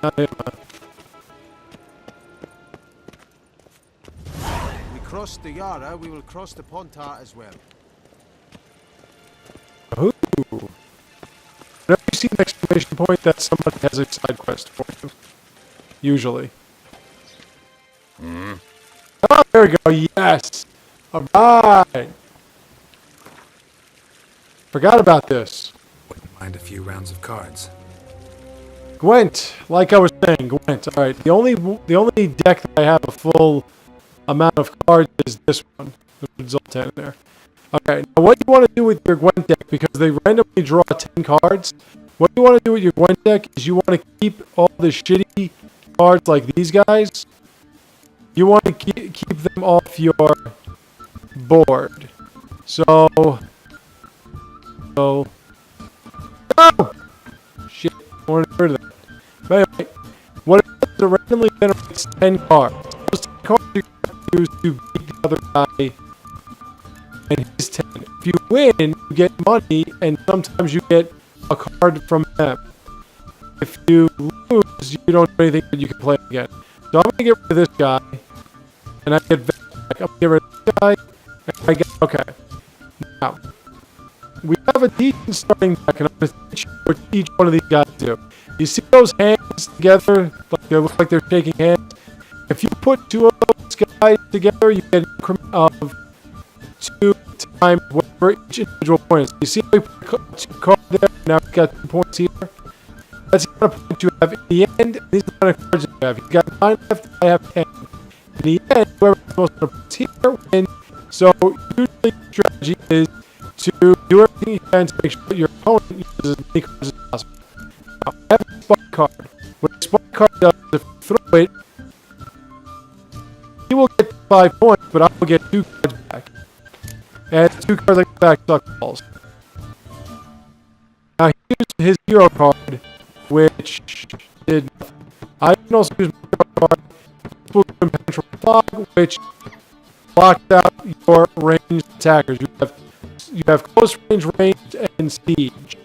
not him. We crossed the Yara, we will cross the Pontar as well. Ooh. Whenever you see an exclamation point, that somebody has a side quest for you. Usually. Oh, there we go. Yes. All right. Forgot about this. Wouldn't mind a few rounds of cards. Gwent, like I was saying, Gwent. All right, the only deck that I have a full amount of cards is this one. The Zoltan there. Okay, now what you want to do with your Gwent deck, because they randomly draw 10 cards, what you want to do with your Gwent deck is you want to keep all the shitty cards like these guys. You want to keep them off your board. So, oh, shit, I wanted to get rid of that. But anyway, what it does is it randomly generates 10 cards. Those 10 cards you have to use to beat the other guy and his 10. If you win, you get money, and sometimes you get a card from them. If you lose, you don't do anything, but you can play again. So I'm going to get rid of this guy, and I get back. I'm going to get rid of this guy, and I get, okay. Now, we have a decent starting deck, and I'm going to teach you what each one of these guys do. You see those hands together, like they look like they're shaking hands? If you put two of those guys together, you get an increment of 2 times whatever each individual point is. You see how we put 2 cards there, now we've got 2 points here? That's the amount of points you have in the end, and these are the amount of cards you have. You've got 9 left, I have 10. In the end, whoever has the most points here wins. So usually the strategy is to do everything you can to make sure that your opponent uses as many cards as possible. Now, I have a spot card. What a spot card does is if you throw it, he will get 5 points, but I will get 2 cards back. And 2 cards like back suck balls. Now he used his hero card, which did nothing. I can also use my hero card, Impenetrable Fog, which blocked out your ranged attackers. You have close range, ranged, and siege.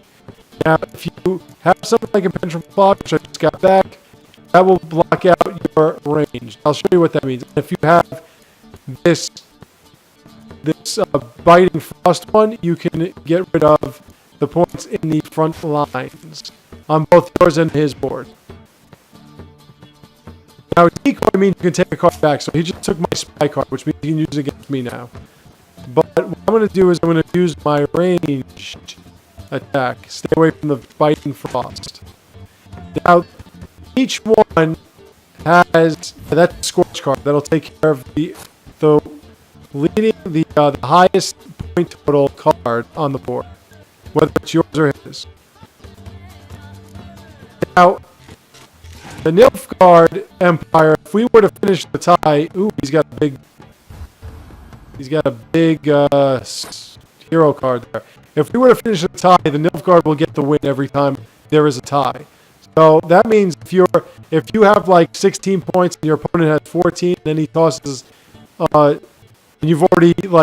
Now, if you have something like Impenetrable Fog, which I just got back, that will block out your range. I'll show you what that means. If you have this Biting Frost one, you can get rid of the points in the front lines on both yours and his board. Now, decoy means you can take a card back, so he just took my spy card, which means he can use it against me now. But what I'm going to do is I'm going to use my ranged attack. Stay away from the Biting Frost. Now, each one has that's a Scorch card. That'll take care of the leading the highest point total card on the board, whether it's yours or his. Now, the Nilfgaard Empire, if we were to finish the tie, ooh, he's got a big hero card there. If we were to finish the tie, the Nilfgaard will get the win every time there is a tie. So that means if you have like 16 points and your opponent has 14, then he tosses, and you've already you've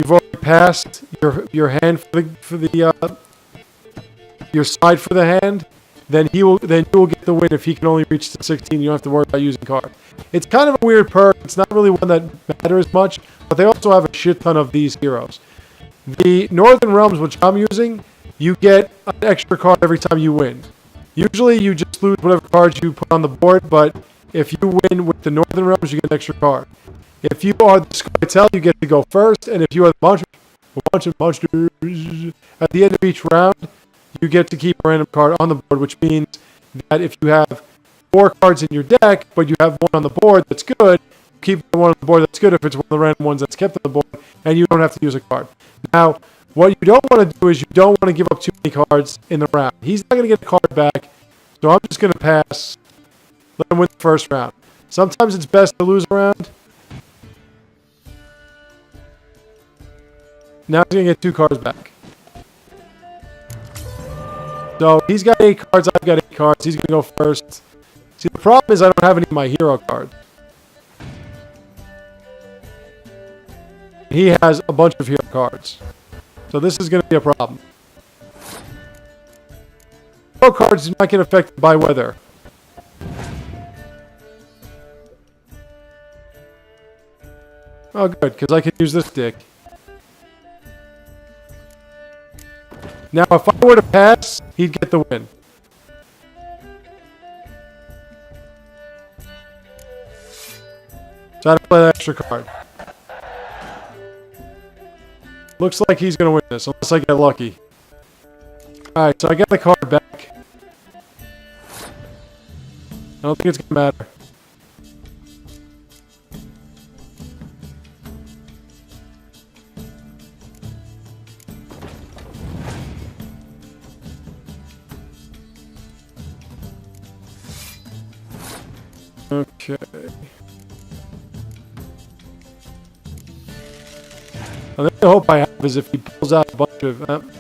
already passed your hand for the your side for the hand. Then you will get the win if he can only reach the 16. You don't have to worry about using cards. It's kind of a weird perk. It's not really one that matters much, but they also have a shit ton of these heroes. The Northern Realms, which I'm using, you get an extra card every time you win. Usually you just lose whatever cards you put on the board, but if you win with the Northern Realms, you get an extra card. If you are the Skytel, you get to go first, and if you are the monsters, at the end of each round, you get to keep a random card on the board, which means that if you have 4 cards in your deck, but you have 1 on the board that's good, keep the 1 on the board that's good if it's one of the random ones that's kept on the board, and you don't have to use a card. Now, what you don't want to do is you don't want to give up too many cards in the round. He's not going to get a card back, so I'm just going to pass. Let him win the first round. Sometimes it's best to lose a round. Now he's going to get 2 cards back. So he's got 8 cards, I've got 8 cards. He's going to go first. See, the problem is I don't have any of my hero cards. He has a bunch of hero cards. So this is going to be a problem. tarot cards do not get affected by weather. Oh, good, because I can use this dick. Now, if I were to pass, he'd get the win. So I had to play that extra card. Looks like he's going to win this, unless I get lucky. Alright, so I get the card back. I don't think it's going to matter. Okay. I think the hope I have is if he pulls out a bunch of...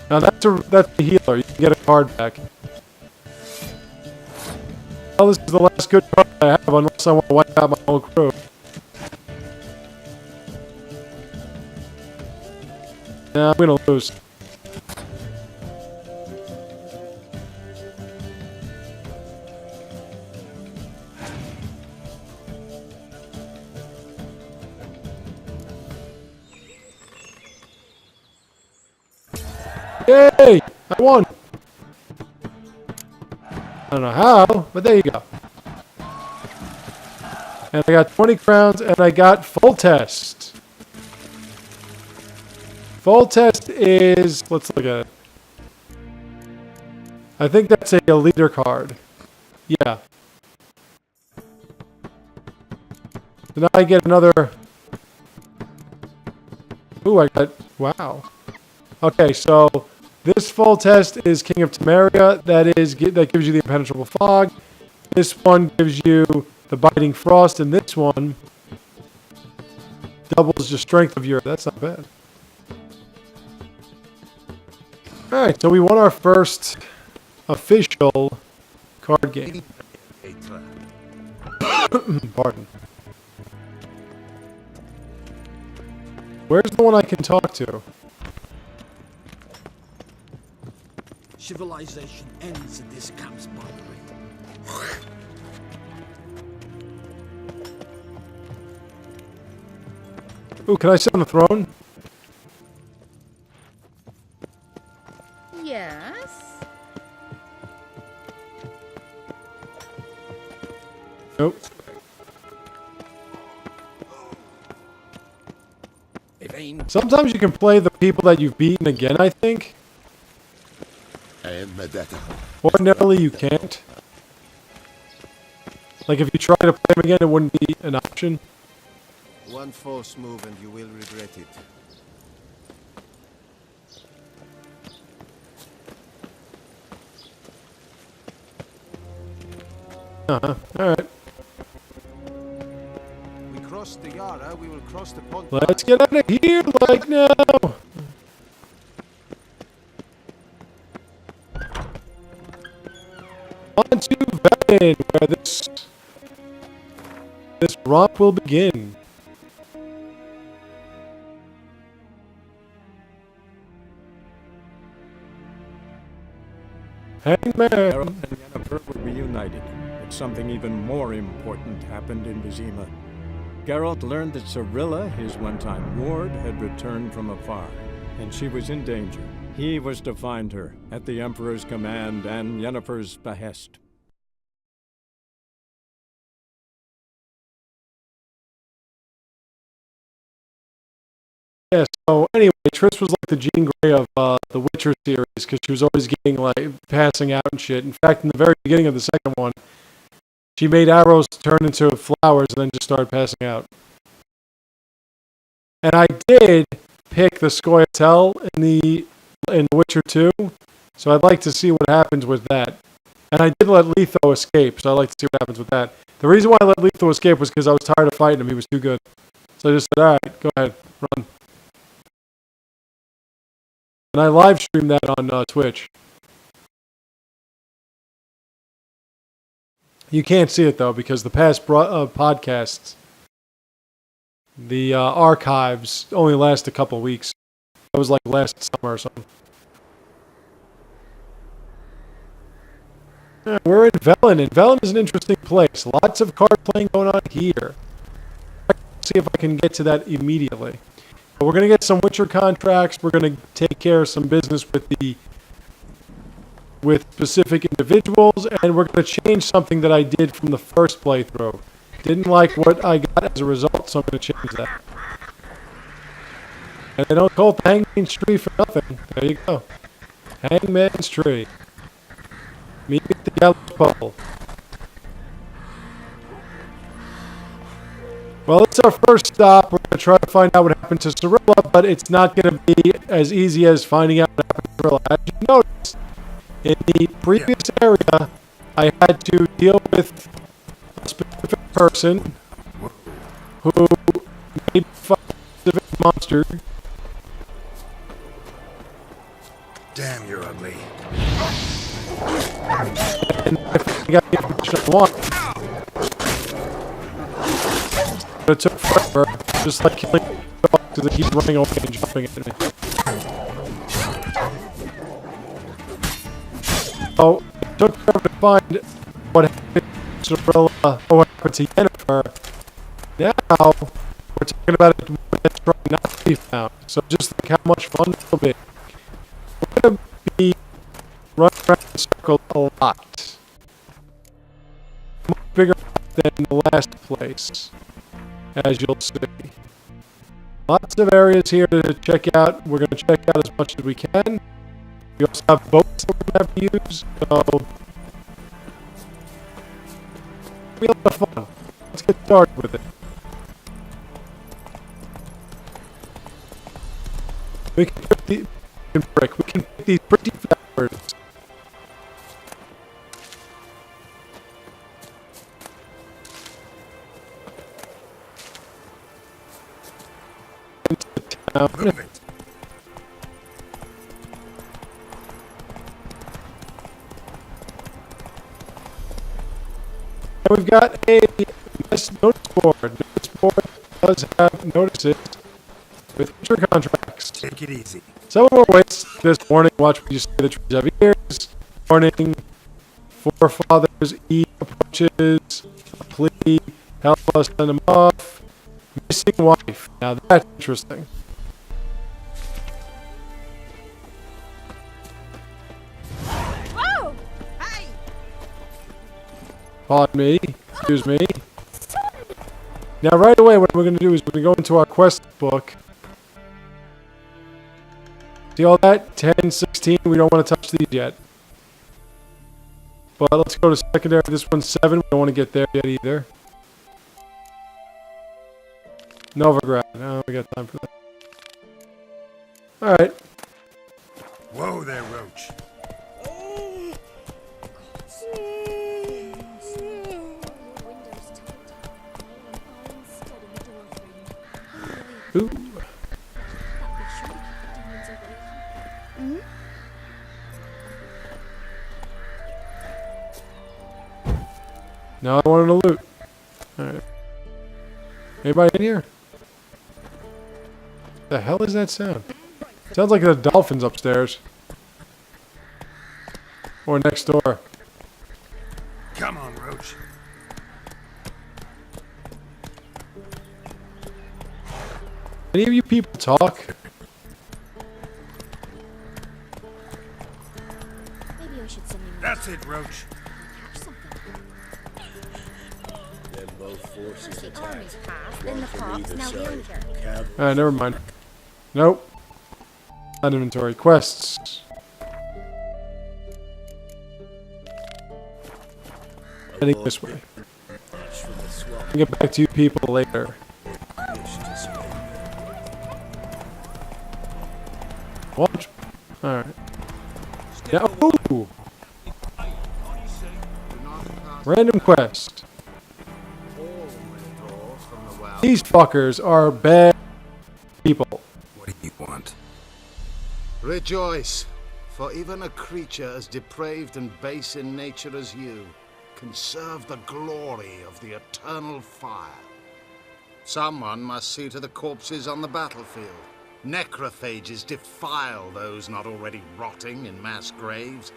Now that's the healer. You can get a card back. Well, this is the last good card I have, unless I want to wipe out my whole crew. Nah, I'm gonna lose. Yay! I won! I don't know how, but there you go. And I got 20 crowns, and I got full test. Full test is... let's look at it. I think that's a leader card. Yeah. So now I get another... ooh, I got... wow. Okay, so... this full test is King of Temeria. That gives you the Impenetrable Fog. This one gives you the Biting Frost, and this one doubles the strength of your... that's not bad. Alright, so we won our first official card game. Pardon. Where's the one I can talk to? Civilization ends in this camp's boundary. Ooh, can I sit on the throne? Yes? Nope. Sometimes you can play the people that you've beaten again, I think. Ordinarily, you can't. Like, if you try to play them again, it wouldn't be an option. One false move and you will regret it. Alright. We crossed the Yara, we will cross the pond. Let's get out of here, like now! On to Velen, where this romp will begin. Hangman! Geralt and Yennefer were reunited, but something even more important happened in Vizima. Geralt learned that Cirilla, his one-time ward, had returned from afar, and she was in danger. He was to find her, at the Emperor's command and Yennefer's behest. Yeah, so anyway, Triss was like the Jean Grey of the Witcher series, because she was always getting, like, passing out and shit. In fact, in the very beginning of the second one, she made arrows turn into flowers and then just started passing out. And I did pick the Scoia'tael in The Witcher 2, so I'd like to see what happens with that. And I did let Letho escape, so I'd like to see what happens with that. The reason why I let Letho escape was because I was tired of fighting him. He was too good. So I just said, alright, go ahead, run. And I live streamed that on Twitch. You can't see it though because the past podcasts, the archives only last a couple weeks. It was like last summer or something. Yeah, we're in Velen, and Velen is an interesting place. Lots of card playing going on here. Let's see if I can get to that immediately. But we're going to get some Witcher contracts. We're going to take care of some business with specific individuals, and we're going to change something that I did from the first playthrough. Didn't like what I got as a result, so I'm going to change that. And they don't call it the Hangman's Tree for nothing. There you go. Hangman's Tree. Meet the gallows pole. Well, it's our first stop. We're going to try to find out what happened to Cirilla, but it's not going to be as easy as finding out what happened to Cirilla. As you notice, in the previous area, I had to deal with a specific person who made a specific monster. Damn, you're ugly. And I got the information I want. But it took forever, just like killing dogs because they keep running away and jumping at me. So, it took forever to find what happened to Cirilla, or what happened to Yennefer. Now, we're talking about it that's trying not to be found. So just think how much fun it will be. We're going to be running around in circles a lot. Much bigger than the last place, as you'll see. Lots of areas here to check out. We're going to check out as much as we can. We also have boats that we're going to have to use, so it'll be a lot of fun. Let's get started with it. We can pick these pretty flowers. Into town. Move it. And we've got a nice notice board. Notice board does have notices with Witcher contracts. Take it easy. Some more waits. This warning, watch what you say, the trees have ears. Warning, forefathers, E approaches. A plea, help us send him off. Missing wife. Now that's interesting. Whoa! Hey! Pardon me. Excuse me. Now right away what we're going to do is we're going to go into our quest book. See all that? 10, 16. We don't want to touch these yet. But let's go to secondary. This one's 7. We don't want to get there yet either. Novigrad. No, we got time for that. Alright. Whoa there, Roach. Ooh. Now I wanted to loot. Alright. Anybody in here? The hell is that sound? Sounds like the dolphins upstairs. Or next door. Come on, Roach. Any of you people talk? Maybe I should send him. That's it, Roach. Then both forces The attacked. army's passed, then One the from cops, either now the side. Emperor. Cav- Never mind. Nope. Not inventory. Quests. Heading this way. March from the swamp. I'll get back to you people later. Wish to spend. Watch. Alright. Now, ooh! Random quest. well. These fuckers are bad people. What do you want? Rejoice, for even a creature as depraved and base in nature as you can serve the glory of the eternal fire. Someone must see to the corpses on the battlefield. Necrophages defile those not already rotting in mass graves.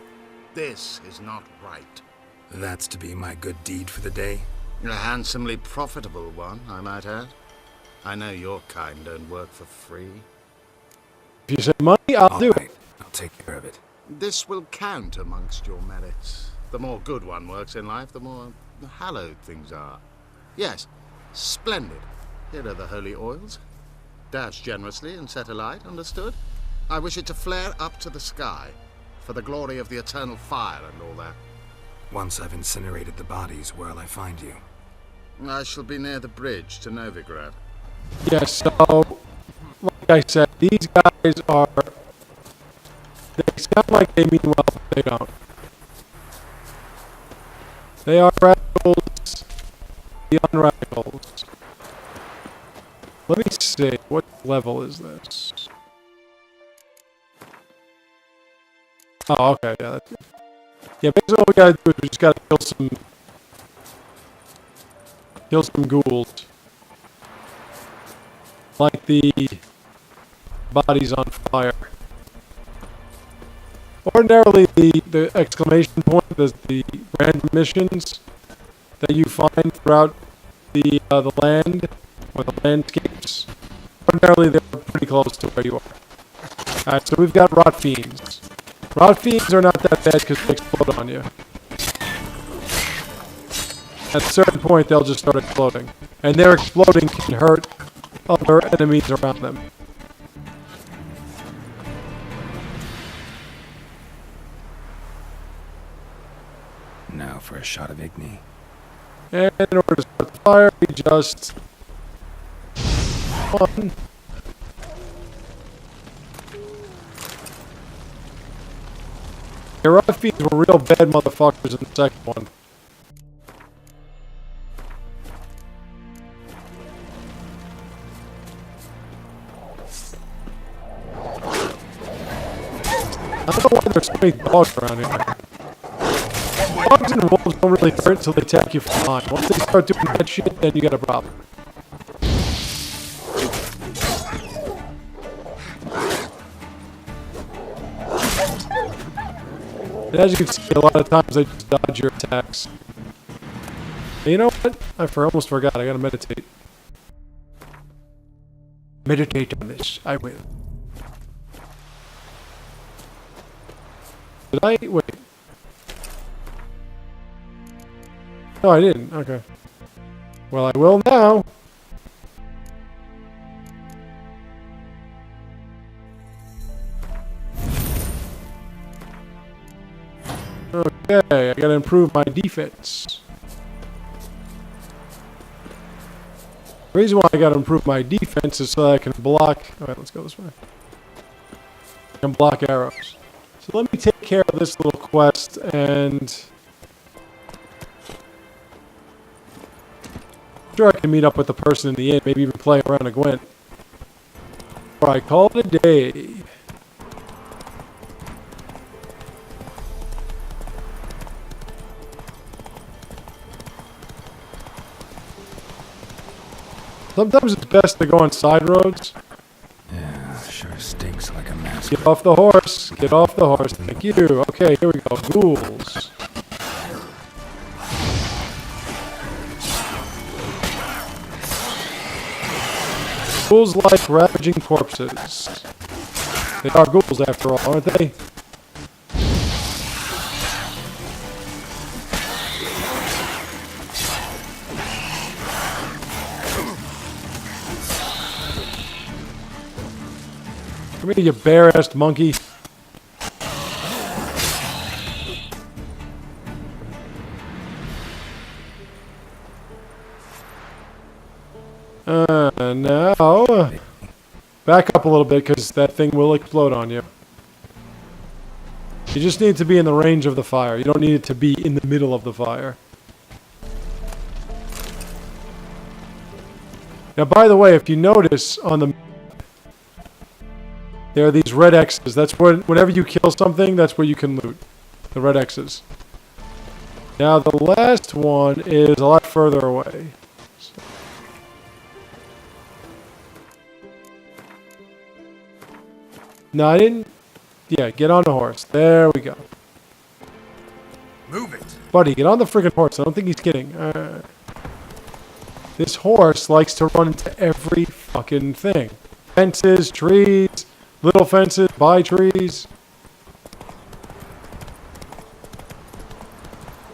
This is not right. That's to be my good deed for the day? A handsomely profitable one, I might add. I know your kind don't work for free. If you say money, I'll do it. I'll take care of it. This will count amongst your merits. The more good one works in life, the more hallowed things are. Yes, splendid. Here are the holy oils. Dash generously and set alight, understood? I wish it to flare up to the sky, for the glory of the eternal fire and all that. Once I've incinerated the bodies, where'll I find you? I shall be near the bridge to Novigrad. Yes, so, like I said, these guys are... They sound like they mean well, but they don't. They are radicals beyond radicals. Let me see, what level is this? Oh, okay, yeah, that's good. Yeah, basically what we gotta do is we just gotta kill some ghouls. Like the bodies on fire. Ordinarily, the exclamation point, the random missions that you find throughout the land, or the landscapes, ordinarily they're pretty close to where you are. Alright, so we've got rot fiends. Rot fiends are not that bad because they explode on you. At a certain point, they'll just start exploding. And their exploding can hurt other enemies around them. Now for a shot of Igni. And in order to start the fire, we just... One. The rot fiends were real bad motherfuckers in the second one. I don't know why there's so many dogs around here. Dogs and wolves don't really hurt until they attack you from behind. Once they start doing that shit, then you got a problem. And as you can see, a lot of times they just dodge your attacks. And you know what? I almost forgot. I gotta meditate. Meditate on this. I will. Did I? Wait. No, I didn't. Okay. Well, I will now. Okay, I gotta improve my defense. The reason why I gotta improve my defense is so that I can block... Alright, let's go this way. I can block arrows. So let me take care of this little quest and... I'm sure I can meet up with the person in the inn, maybe even play around a Gwent. Or I call it a day. Sometimes it's best to go on side roads. Yeah, sure stinks like a mask. Get off the horse. Get off the horse. Thank you. Okay, here we go. Ghouls. Ghouls like ravaging corpses. They are ghouls after all, aren't they? Come here, you bare-assed monkey. Now, back up a little bit because that thing will explode on you. You just need to be in the range of the fire. You don't need it to be in the middle of the fire. Now, by the way, if you notice on the... There are these red X's. That's where, whenever you kill something, that's where you can loot. The red X's. Now, the last one is a lot further away. So. No, I didn't... Yeah, get on the horse. There we go. Move it. Buddy, get on the friggin' horse. I don't think he's kidding. This horse likes to run into every fucking thing. Fences, trees, little fences, by trees.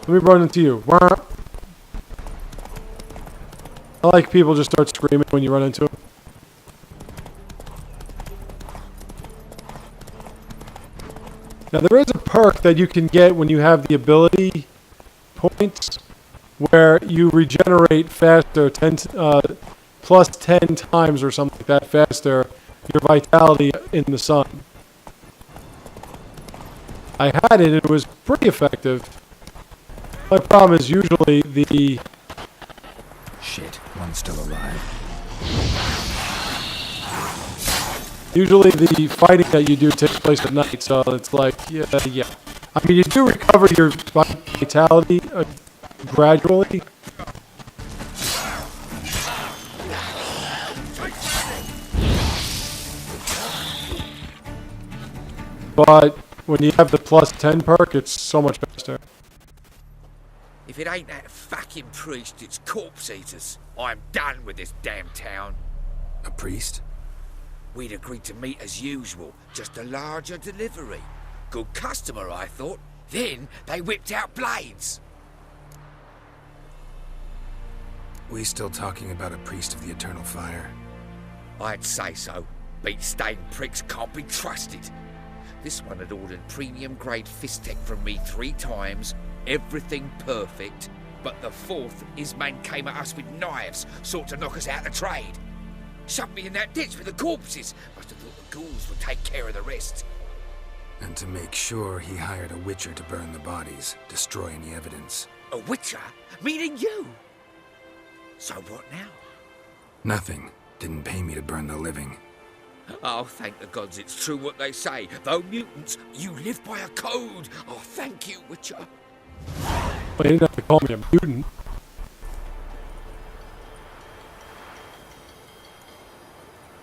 Let me run into you. I like people just start screaming when you run into them. Now there is a perk that you can get when you have the ability points where you regenerate faster, plus 10 times or something like that faster, your vitality in the sun. I had it, it was pretty effective. My problem is usually the... Shit, one's still alive. Usually the fighting that you do takes place at night, so it's like, yeah. I mean, you do recover your vitality gradually. But when you have the plus 10 perk, it's so much faster. If it ain't that fucking priest, it's corpse eaters. I'm done with this damn town. A priest? We'd agreed to meet as usual, just a larger delivery. Good customer, I thought. Then they whipped out blades. We still talking about a priest of the eternal fire? I'd say so. Beat-stained pricks can't be trusted. This one had ordered premium-grade fist tech from me 3 times, everything perfect, but the 4th, his man came at us with knives, sought to knock us out of trade. Shoved me in that ditch with the corpses. Must have thought the ghouls would take care of the rest. And to make sure, he hired a witcher to burn the bodies, destroy any evidence. A witcher? Meaning you? So what now? Nothing. Didn't pay me to burn the living. Oh, thank the gods it's true what they say. Though mutants, you live by a code. Oh, thank you, Witcher. Well, you didn't have to call me a mutant.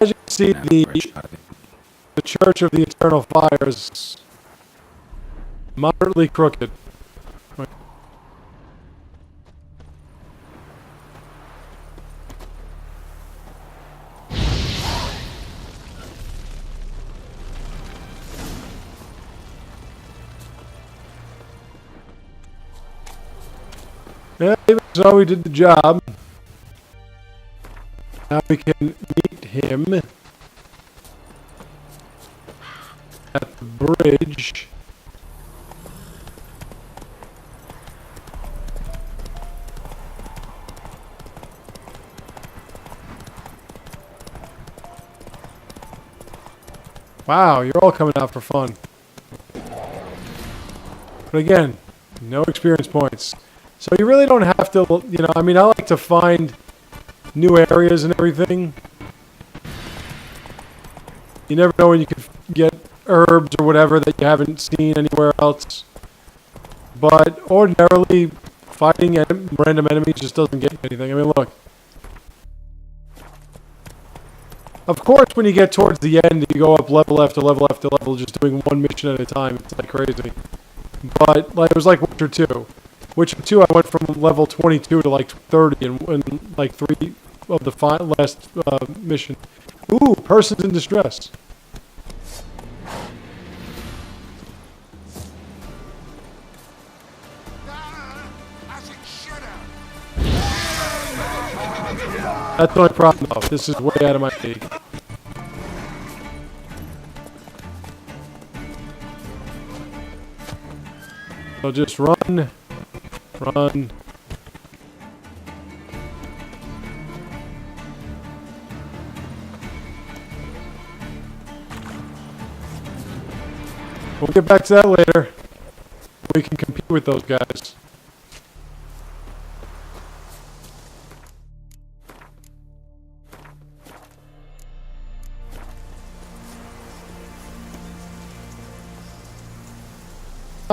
As you can see, the Church of the Eternal Fire is moderately crooked. Yeah, even so, we did the job. Now we can meet him at the bridge. Wow, you're all coming out for fun. But again, no experience points. So you really don't have to, you know, I mean, I like to find new areas and everything. You never know when you could get herbs or whatever that you haven't seen anywhere else. But ordinarily, fighting random enemies just doesn't get you anything. I mean, look. Of course, when you get towards the end, you go up level after level after level, just doing one mission at a time. It's like crazy. But like it was like Witcher 2. Witcher 2, I went from level 22 to like 30 in like 3 of the last mission. Ooh, persons in distress. That's my problem though. This is way out of my league. So just run. Run. We'll get back to that later. We can compete with those guys.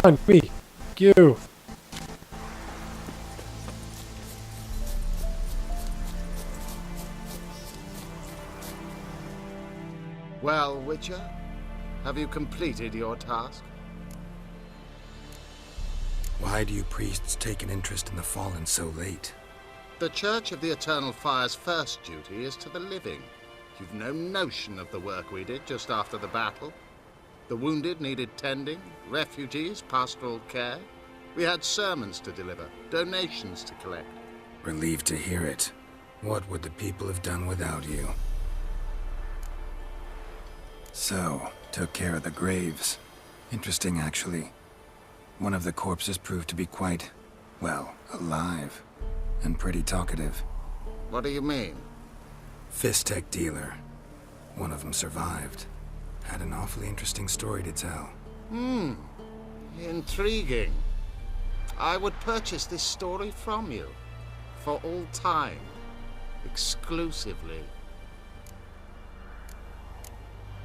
on, me. You. Well, Witcher, have you completed your task? Why do you priests take an interest in the fallen so late? The Church of the Eternal Fire's first duty is to the living. You've no notion of the work we did just after the battle. The wounded needed tending, refugees, pastoral care. We had sermons to deliver, donations to collect. Relieved to hear it. What would the people have done without you? So, took care of the graves. Interesting, actually. One of the corpses proved to be quite, well, alive. And pretty talkative. What do you mean? Fistech dealer. One of them survived. Had an awfully interesting story to tell. Intriguing. I would purchase this story from you. For all time. Exclusively.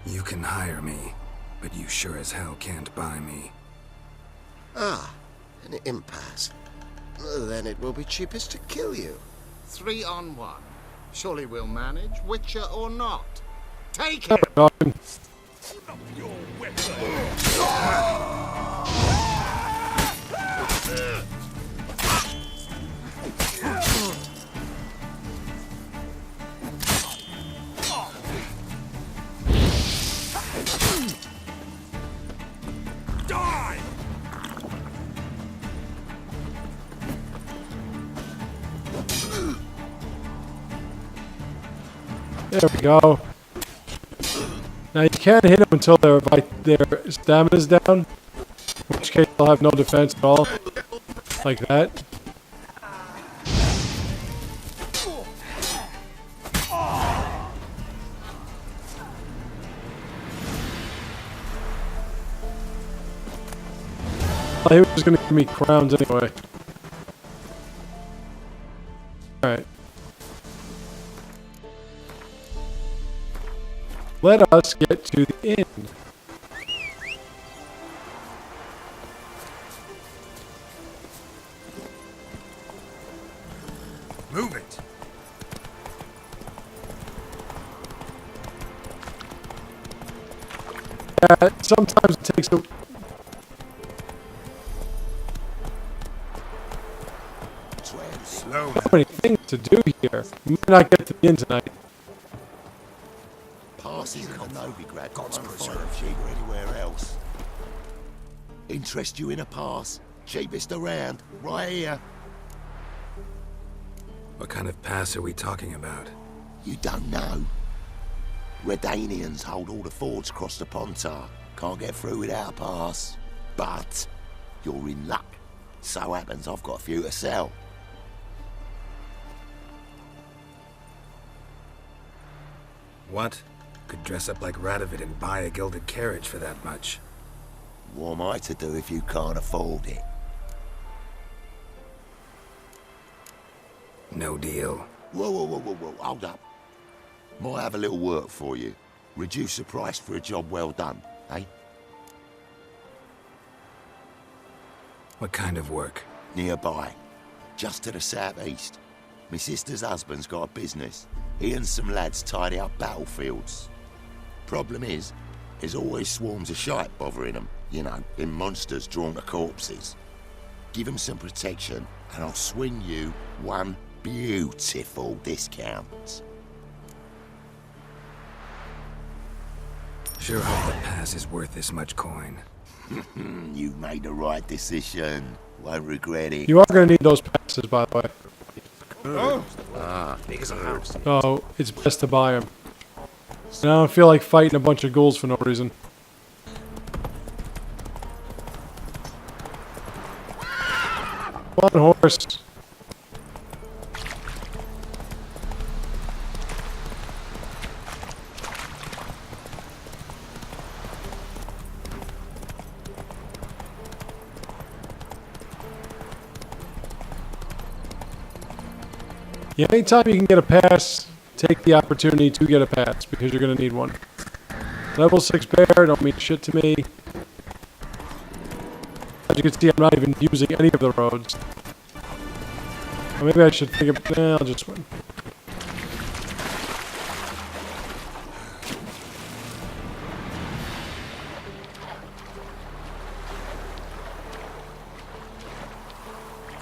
You can hire me, but you sure as hell can't buy me. Ah, an impasse. Then it will be cheapest to kill you. 3 on 1. Surely we'll manage, Witcher or not. Take him! Die! There we go. Now you can't hit them until their stamina's down, in which case they'll have no defense at all. Like that. He was just gonna give me crowns anyway. Alright. Let us get to the inn. Move it! Sometimes it takes a... Slow. So many things to do here. We might not get to the inn tonight. Passes in Novigrad won't find them cheaper anywhere else. Interest you in a pass? Cheapest around, right here. What kind of pass are we talking about? You don't know. Redanians hold all the fords across the Pontar. Can't get through without a pass. But you're in luck. So happens I've got a few to sell. What? Could dress up like Radovid and buy a gilded carriage for that much. What am I to do if you can't afford it? No deal. Whoa, hold up. Might have a little work for you. Reduce the price for a job well done, eh? What kind of work? Nearby. Just to the southeast. My sister's husband's got a business. He and some lads tidy up battlefields. Problem is, there's always swarms of shite bothering them. You know, in monsters drawn to corpses. Give them some protection, and I'll swing you one beautiful discount. Sure hope the pass is worth this much coin. You've made the right decision. Won't regret it. You are going to need those passes, by the way. Big as a house. So it's best to buy them. And I don't feel like fighting a bunch of ghouls for no reason. Come on, horse. Yeah, anytime you can get a pass, take the opportunity to get a pass, because you're going to need one. Level 6 bear, don't mean shit to me. As you can see, I'm not even using any of the roads. Or maybe I should think of... I'll just swim.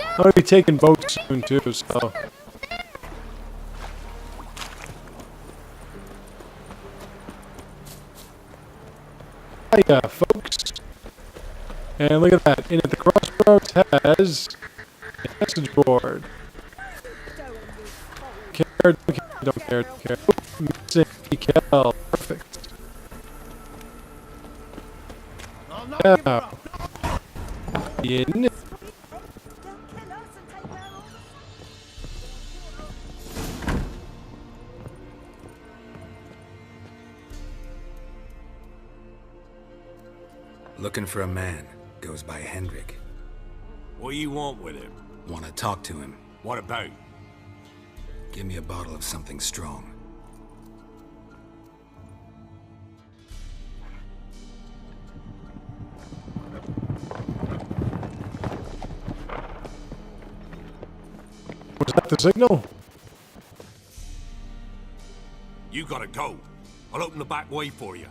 I'm going to be taking boats soon, too, so... Hiya, folks. And look at that. In at the crossroads has a message board. Don't care. Oh, missing decal. Perfect. Now, in. Looking for a man. Goes by Hendrik. What do you want with him? Want to talk to him. What about? Give me a bottle of something strong. Was that the signal? You gotta go. I'll open the back way for you.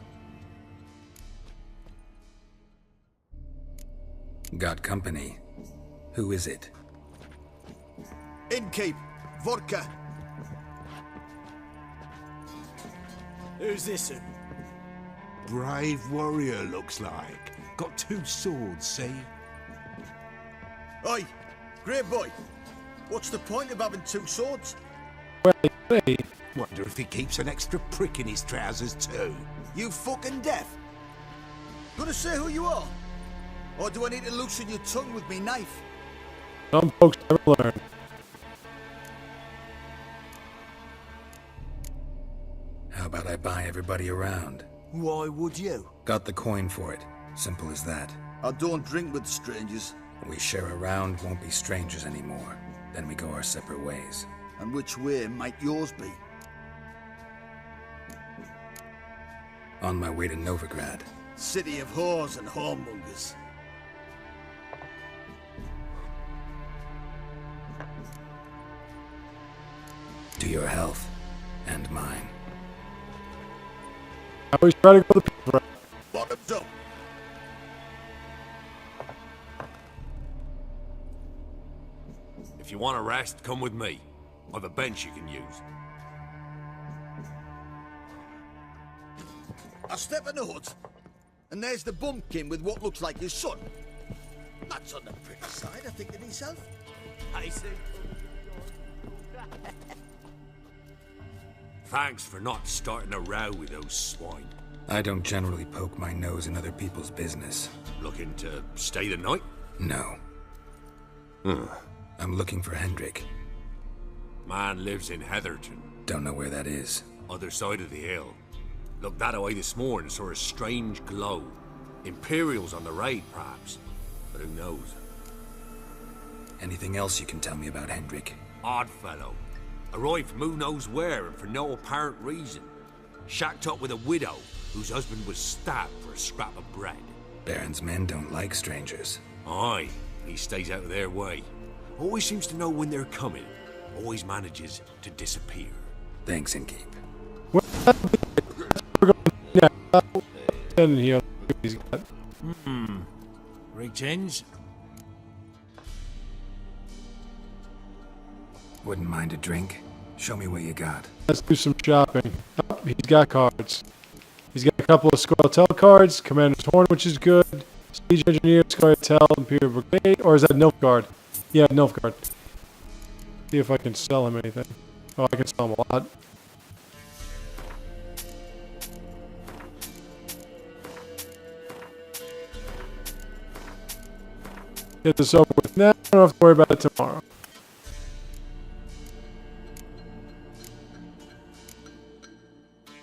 Got company. Who is it? Innkeep. Vodka. Who's this? Brave warrior, looks like. Got 2 swords, see? Oi, great boy. What's the point of having 2 swords? Well, hey. Wonder if he keeps an extra prick in his trousers, too. You fucking deaf? Gonna say who you are? Or do I need to loosen your tongue with me knife? Some folks never learn. How about I buy everybody around? Why would you? Got the coin for it. Simple as that. I don't drink with strangers. We share a round, won't be strangers anymore. Then we go our separate ways. And which way might yours be? On my way to Novigrad. City of whores and whoremongers. To your health. And mine. I always try to go the people route. Bottoms up. If you want a rest, come with me. I've a bench you can use. I step in the hut, and there's the bumpkin with what looks like his son. That's on the pretty side, I think to himself. I see. Thanks for not starting a row with those swine. I don't generally poke my nose in other people's business. Looking to stay the night? No. I'm looking for Hendrik. Man lives in Heatherton. Don't know where that is. Other side of the hill. Looked that away this morning, saw a strange glow. Imperial's on the raid, perhaps. But who knows? Anything else you can tell me about Hendrik? Odd fellow. Arrived from who knows where and for no apparent reason. Shacked up with a widow whose husband was stabbed for a scrap of bread. Baron's men don't like strangers. Aye, he stays out of their way. Always seems to know when they're coming. Always manages to disappear. Thanks, Innkeep. And here, he's got. Reach ends? Wouldn't mind a drink. Show me what you got. Let's do some shopping. Oh, he's got cards. He's got a couple of Scoia'tael cards. Commander's Horn, which is good. Siege Engineer, Scoia'tael, Imperial Brigade. Or is that Nilfgaard? Yeah, Nilfgaard. See if I can sell him anything. Oh, I can sell him a lot. Get this over with now. I don't have to worry about it tomorrow.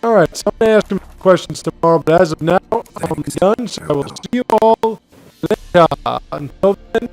Alright, so I'm going to ask some questions tomorrow, but as of now, I'm done, so I will see you all later. Until then,